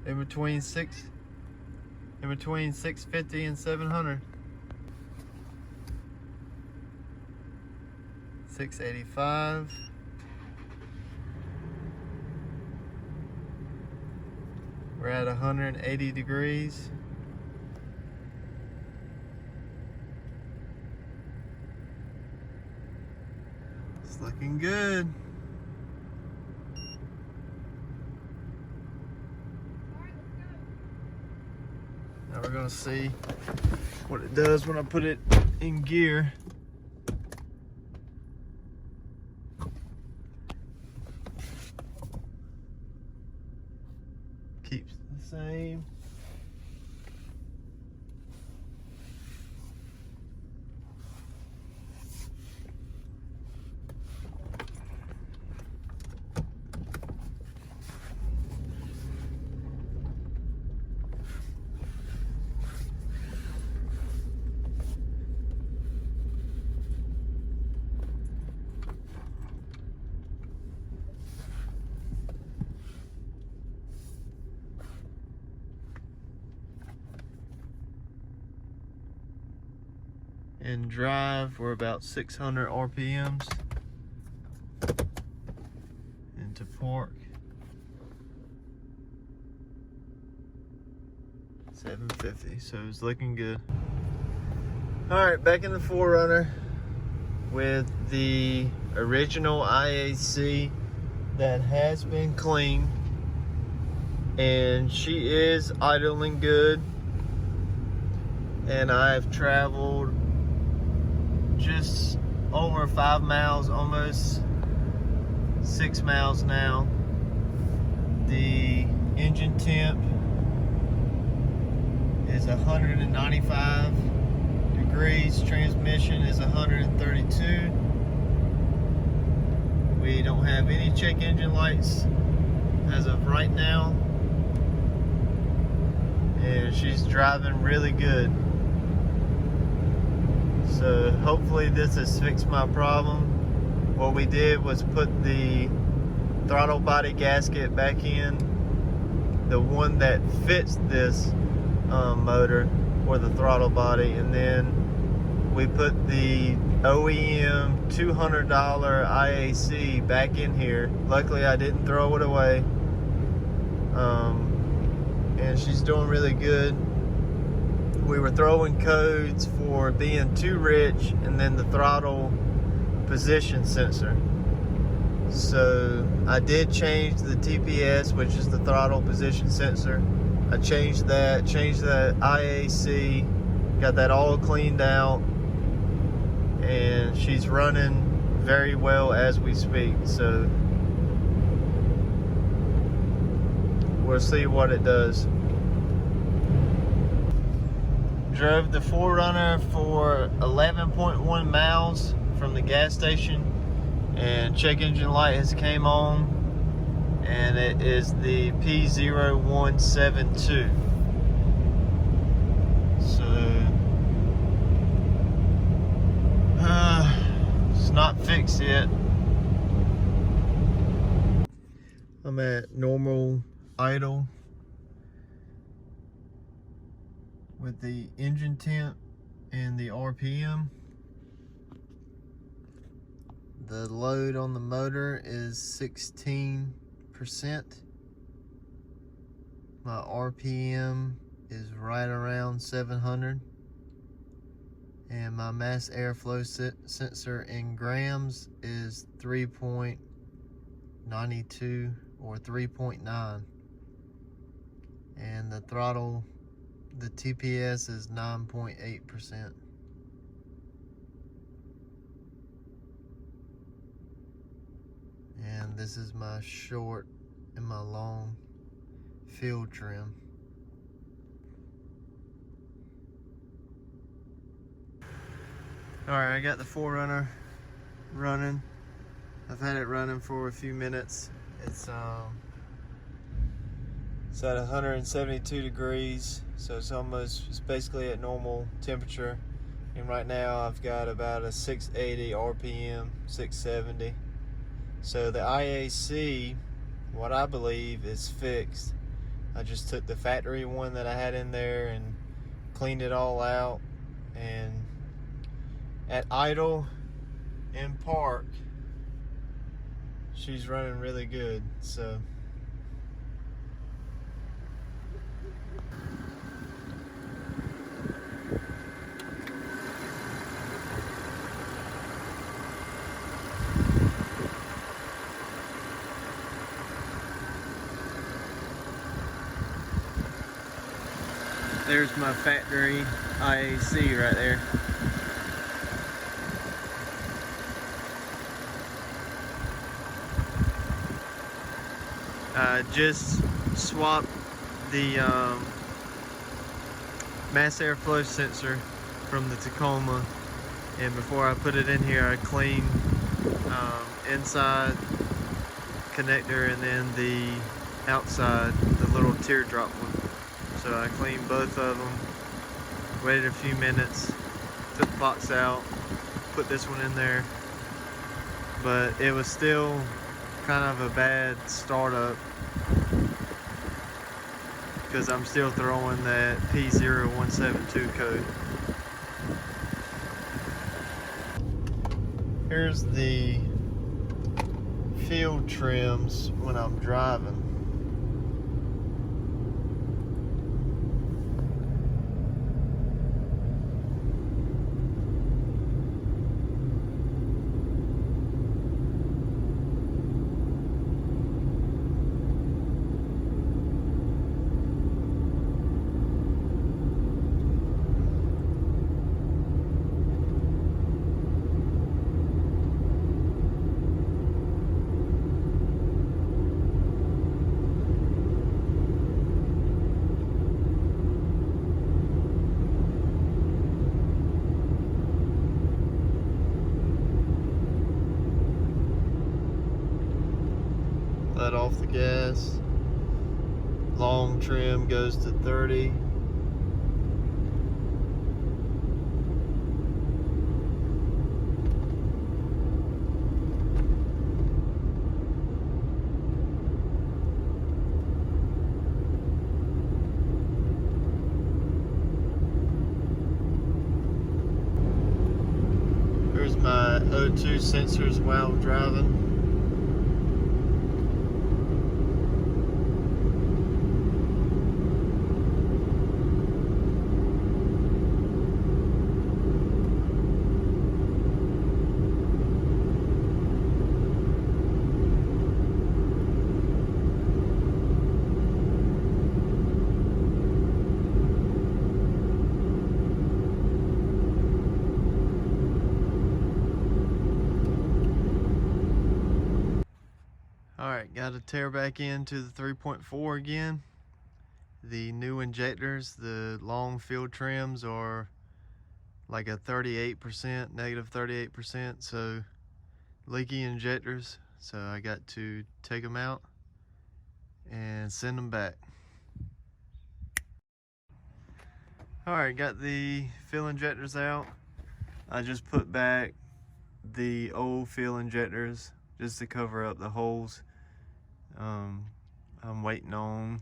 Speaker 1: In between 650 and 700. 685. We're at 180 degrees. It's looking good. Now we're gonna see what it does when I put it in gear. Keeps the same. In drive, we're about 600 RPMs. Into park, 750. So it's looking good. All right, back in the 4Runner with the original IAC that has been cleaned, and she is idling good. And I've traveled just over 5 miles, almost 6 miles now. The engine temp is 195 degrees. Transmission is 132. We don't have any check engine lights as of right now, and she's driving really good. So hopefully this has fixed my problem. What we did was put the throttle body gasket back in, the one that fits this motor, or the throttle body, and then we put the OEM $200 IAC back in here. Luckily I didn't throw it away, and she's doing really good. We were throwing codes for being too rich, and then the throttle position sensor. So I did change the TPS, which is the throttle position sensor. I changed the IAC, got that all cleaned out, and she's running very well as we speak. So we'll see what it does. Drove the 4Runner for 11.1 miles from the gas station, and check engine light has came on, and it is the P0172. So it's not fixed yet. I'm at normal idle with the engine temp and the RPM. The load on the motor is 16%. My RPM is right around 700. And my mass airflow sensor in grams is 3.92 or 3.9. And the throttle, the TPS is 9.8%. And this is my short and my long field trim. Alright, I got the 4Runner running. I've had it running for a few minutes. It's at 172 degrees, so it's basically at normal temperature. And right now I've got about a 680 RPM, 670. So the IAC, what I believe, is fixed. I just took the factory one that I had in there and cleaned it all out. And at idle in park, she's running really good. So there's my factory IAC right there. I just swapped the mass airflow sensor from the Tacoma, and before I put it in here I cleaned inside connector and then the outside, the little teardrop one. So I cleaned both of them, waited a few minutes, took the box out, put this one in there, but it was still kind of a bad startup because I'm still throwing that P0172 code. Here's the field trims when I'm driving. Let off the gas. Long trim goes to 30. Here's my O2 sensors while driving. Alright, got to tear back into the 3.4 again. The new injectors, the long field trims are like a 38%, negative 38%, so leaky injectors. So I got to take them out and send them back. Alright, got the fill injectors out. I just put back the old fill injectors just to cover up the holes. I'm waiting on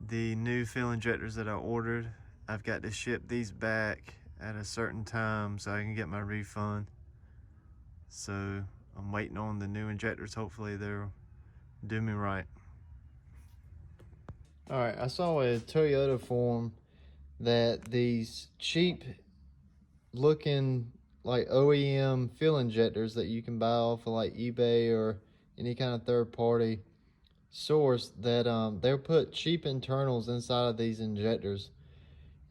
Speaker 1: the new fill injectors that I ordered. I've got to ship these back at a certain time so I can get my refund. So I'm waiting on the new injectors. Hopefully they'll do me right. All right, I saw a Toyota forum that these cheap looking like OEM fill injectors that you can buy off of like eBay or any kind of third party source, that they'll put cheap internals inside of these injectors.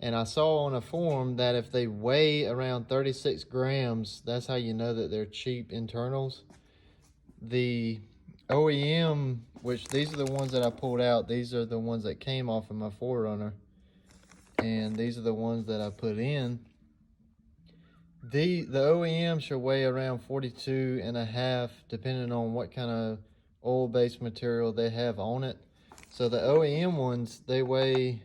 Speaker 1: And I saw on a forum that if they weigh around 36 grams, that's how you know that they're cheap internals. The OEM, which these are the ones that I pulled out, these are the ones that came off of my 4Runner, and these are the ones that I put in. The OEM should weigh around 42 and a half, depending on what kind of oil-based material they have on it. So the OEM ones, they weigh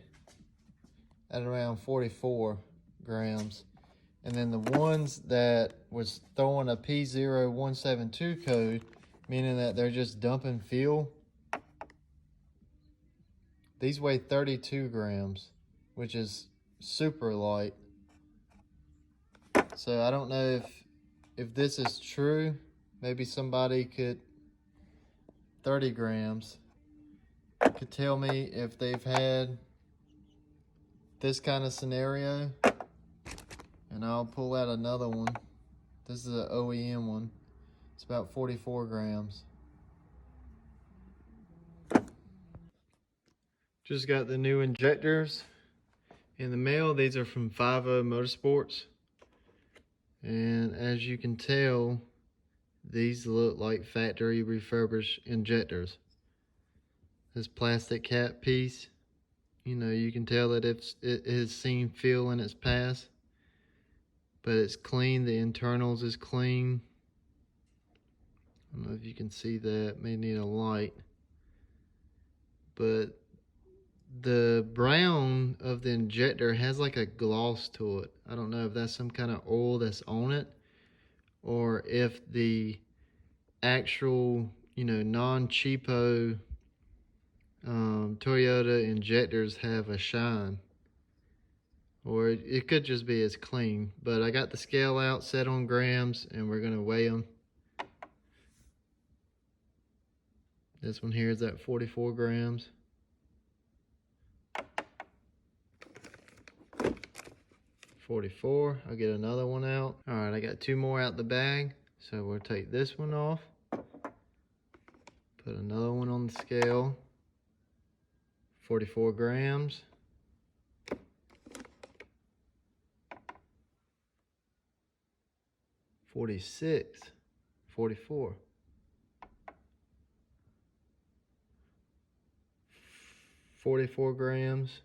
Speaker 1: at around 44 grams. And then the ones that was throwing a P0172 code, meaning that they're just dumping fuel, these weigh 32 grams, which is super light. So I don't know if this is true. Maybe somebody could, 30 grams, could tell me if they've had this kind of scenario, and I'll pull out another one. This is an OEM one. It's about 44 grams. Just got the new injectors in the mail. These are from 50 Motorsports. And as you can tell, these look like factory refurbished injectors. This plastic cap piece, you know, you can tell that it has seen fuel in its past, but it's clean. The internals is clean. I don't know if you can see that, may need a light, but the brown of the injector has like a gloss to it. I don't know if that's some kind of oil that's on it, or if the actual, you know, non-cheapo Toyota injectors have a shine, or it could just be as clean. But I got the scale out, set on grams, and we're gonna weigh them. This one here is at 44 grams. 44. I'll get another one out. All right, I got two more out the bag, so we'll take this one off, put another one on the scale. 44 grams. 46. 44. 44 grams.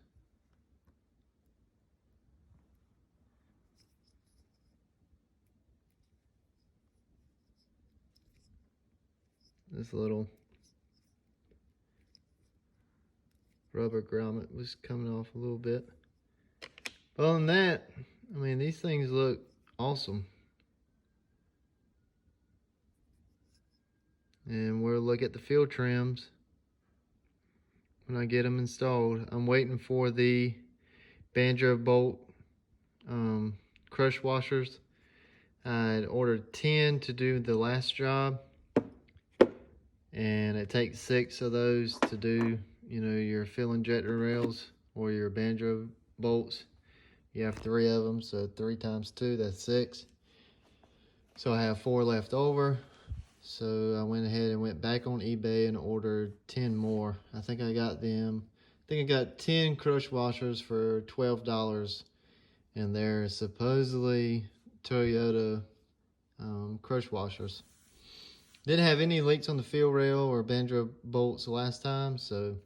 Speaker 1: This little rubber grommet was coming off a little bit. Other than that, I mean, these things look awesome. And we'll look at the field trims when I get them installed. I'm waiting for the banjo bolt crush washers. I ordered 10 to do the last job, and it takes 6 of those to do, you know, your fill injector rails or your banjo bolts. You have 3 of them, so 3 times 2, that's 6. So I have 4 left over. So I went ahead and went back on eBay and ordered 10 more. I think I got 10 crush washers for $12, and they're supposedly Toyota crush washers. Didn't have any leaks on the field rail or banjo bolts the last time, so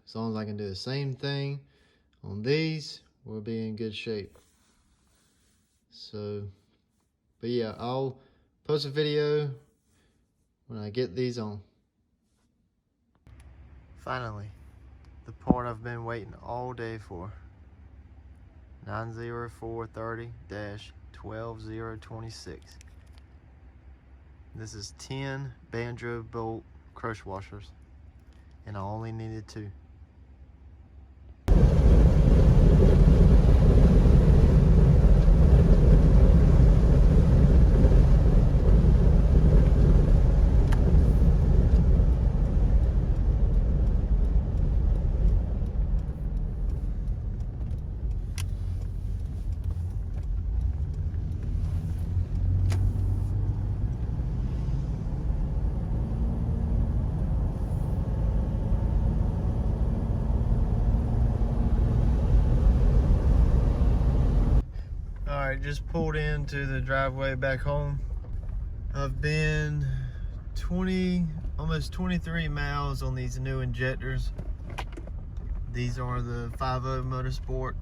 Speaker 1: as long as I can do the same thing on these, we'll be in good shape. So, but yeah, I'll post a video when I get these on. Finally, the part I've been waiting all day for. 90430-12026. This is 10 banjo bolt crush washers, and I only needed 2. Alright, just pulled into the driveway back home. I've been almost 23 miles on these new injectors. These are the 50 Motorsport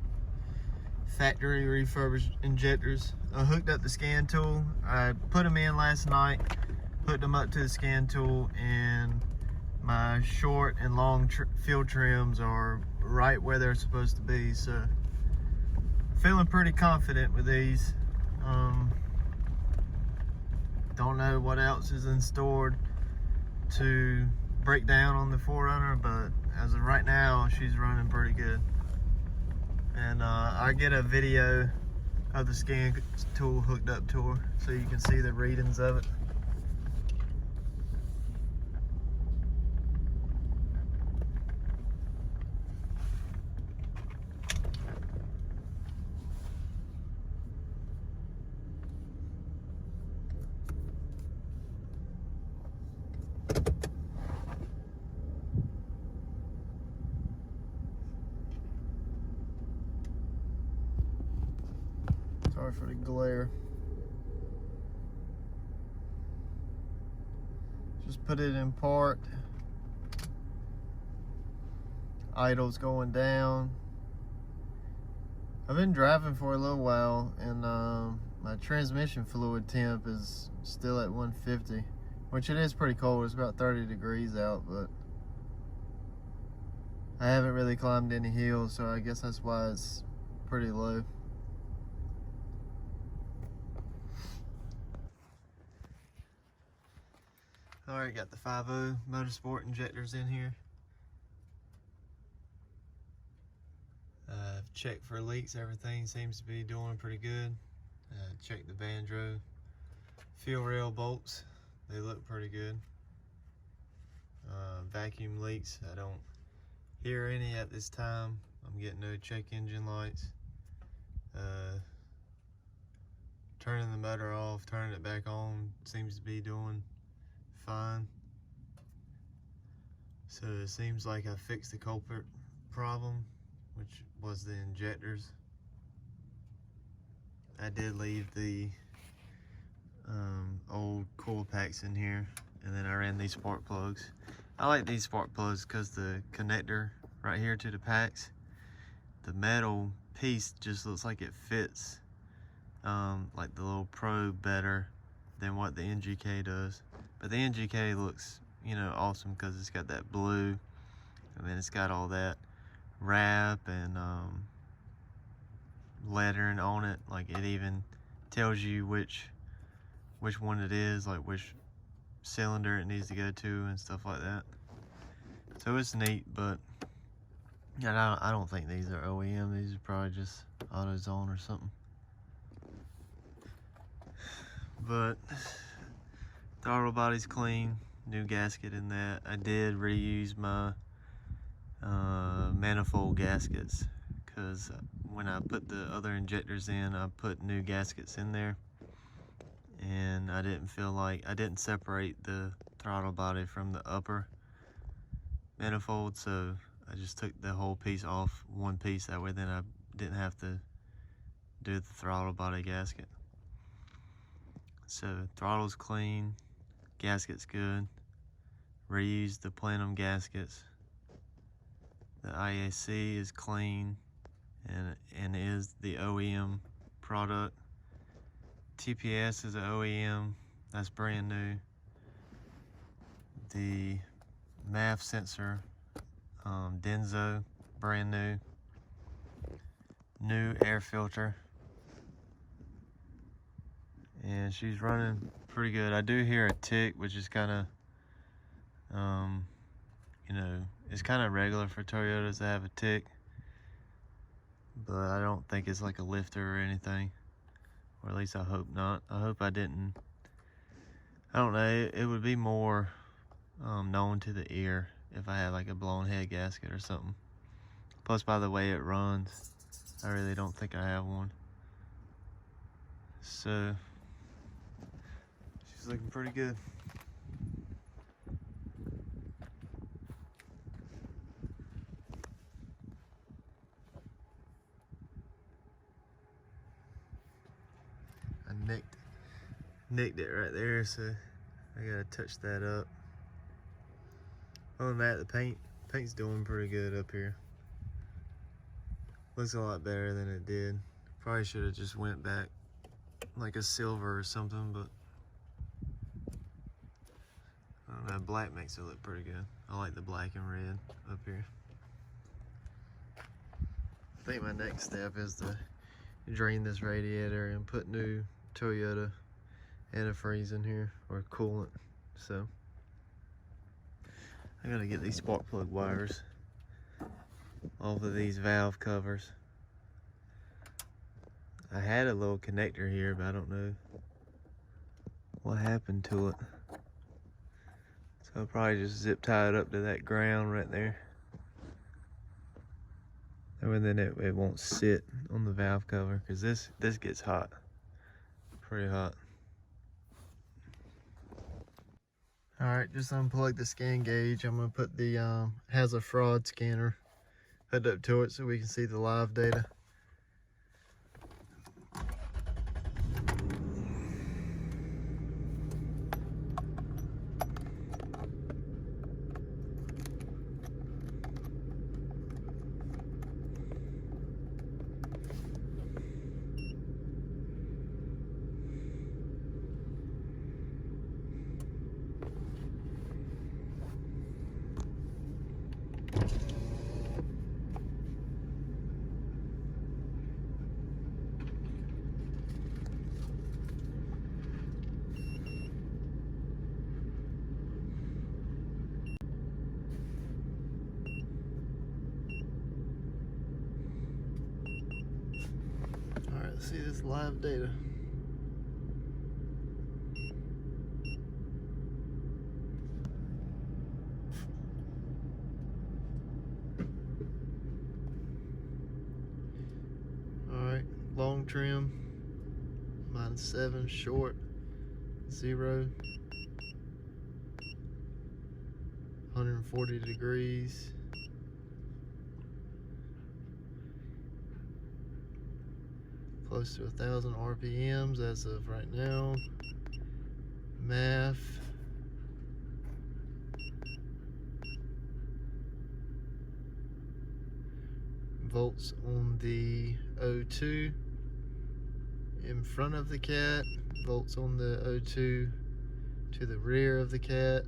Speaker 1: factory refurbished injectors. I hooked up the scan tool. I put them in last night, hooked them up to the scan tool, and my short and long field trims are right where they're supposed to be. So feeling pretty confident with these. Don't know what else is in store to break down on the 4Runner, but as of right now, she's running pretty good. And I get a video of the scan tool hooked up to her so you can see the readings of it. Sorry for the glare. Just put it in park. Idle's going down. I've been driving for a little while, and my transmission fluid temp is still at 150, which it is pretty cold. It's about 30 degrees out, but I haven't really climbed any hills, so I guess that's why it's pretty low. Alright, got the 50 Motorsport injectors in here. I've checked for leaks. Everything seems to be doing pretty good. Checked the banjo field rail bolts. They look pretty good. Vacuum leaks, I don't hear any at this time. I'm getting no check engine lights. Turning the motor off, turning it back on seems to be doing fine. So it seems like I fixed the culprit problem, which was the injectors. I did leave the old coil packs in here, and then I ran these spark plugs. I like these spark plugs because the connector right here to the packs, the metal piece just looks like it fits like the little probe better than what the NGK does. But the NGK looks, you know, awesome because it's got that blue, and then it's got all that wrap and lettering on it. Like it even tells you which one it is, like which cylinder it needs to go to and stuff like that. So it's neat, but I don't think these are OEM. These are probably just AutoZone or something. But throttle body's clean, new gasket in that. I did reuse my manifold gaskets, because when I put the other injectors in, I put new gaskets in there, and I didn't feel like I didn't separate the throttle body from the upper manifold, so I just took the whole piece off one piece. That way then I didn't have to do the throttle body gasket. So throttle's clean, Gasket's good. Reused the plenum gaskets. The IAC is clean and is the OEM product. TPS is an OEM, that's brand new. The MAF sensor, Denso, brand new. New air filter. And she's running pretty good. I do hear a tick, which is kind of, you know, it's kind of regular for Toyotas to have a tick. But I don't think it's like a lifter or anything. Or at least I hope not. I hope I didn't. I don't know, it would be more known to the ear if I had like a blown head gasket or something. Plus, by the way it runs, I really don't think I have one. So, she's looking pretty good. I nicked it right there, so I gotta touch that up. Other than that, the paint's doing pretty good up here. Looks a lot better than it did. Probably should have just went back like a silver or something, but I don't know, black makes it look pretty good. I like the black and red up here. I think my next step is to drain this radiator and put new Toyota antifreeze in here, or coolant. So I gotta get these spark plug wires off of these valve covers. I had a little connector here, but I don't know what happened to it. So I'll probably just zip tie it up to that ground right there. And then it won't sit on the valve cover, because this gets hot, pretty hot. All right, just unplug the scan gauge. I'm gonna put the has a fraud scanner hooked up to it so we can see the live data. Let's see this live data. Alright, long trim, -7, short, 0, 140 degrees. Close to 1,000 RPMs as of right now. MAF. Volts on the O2 in front of the cat. Volts on the O2 to the rear of the cat.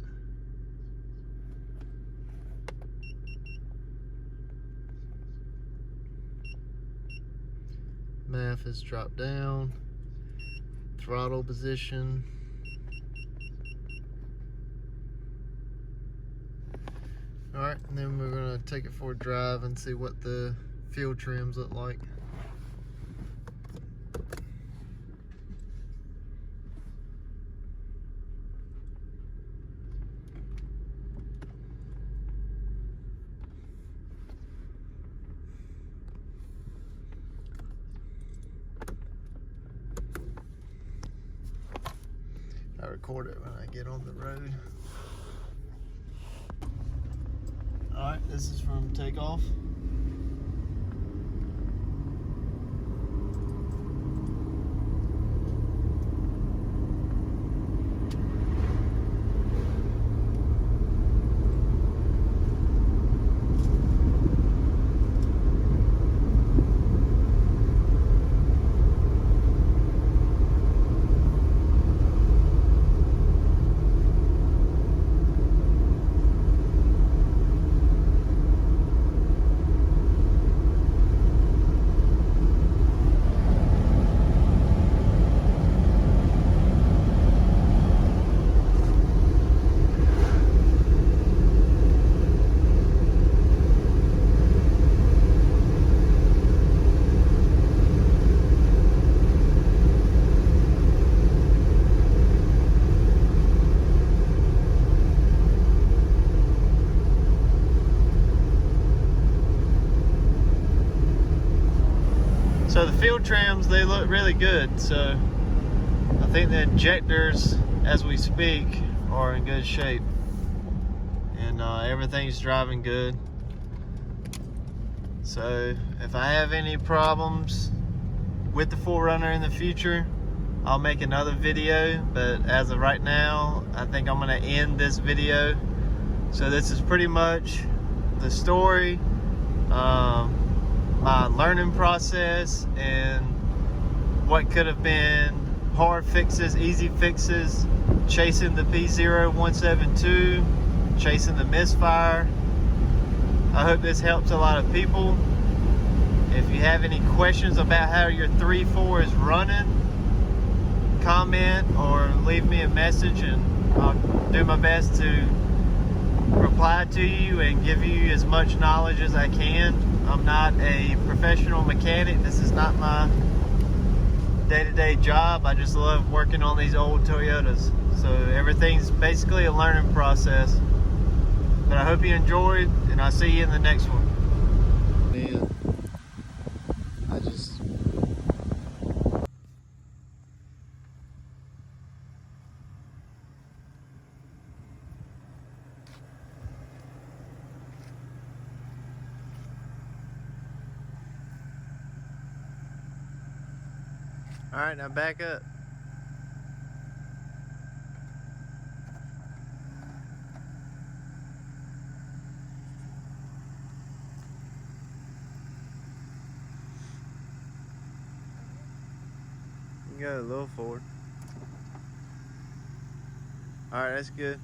Speaker 1: MAF has dropped down. Throttle position. Alright, and then we're going to take it for a drive and see what the field trims look like. I record it when I get on the road. Alright, this is from takeoff. field trims, they look really good. So I think the injectors, as we speak, are in good shape. And everything's driving good. So if I have any problems with the 4Runner in the future, I'll make another video, but as of right now, I think I'm gonna end this video. So this is pretty much the story, my learning process, and what could have been hard fixes, easy fixes, chasing the P0172, chasing the misfire. I hope this helps a lot of people. If you have any questions about how your 3.4 is running, comment or leave me a message, and I'll do my best to reply to you and give you as much knowledge as I can. I'm not a professional mechanic. This is not my day-to-day job. I just love working on these old Toyotas. So everything's basically a learning process. But I hope you enjoyed, and I'll see you in the next one. Man, I just... All right, now back up. You can go a little forward. All right, that's good.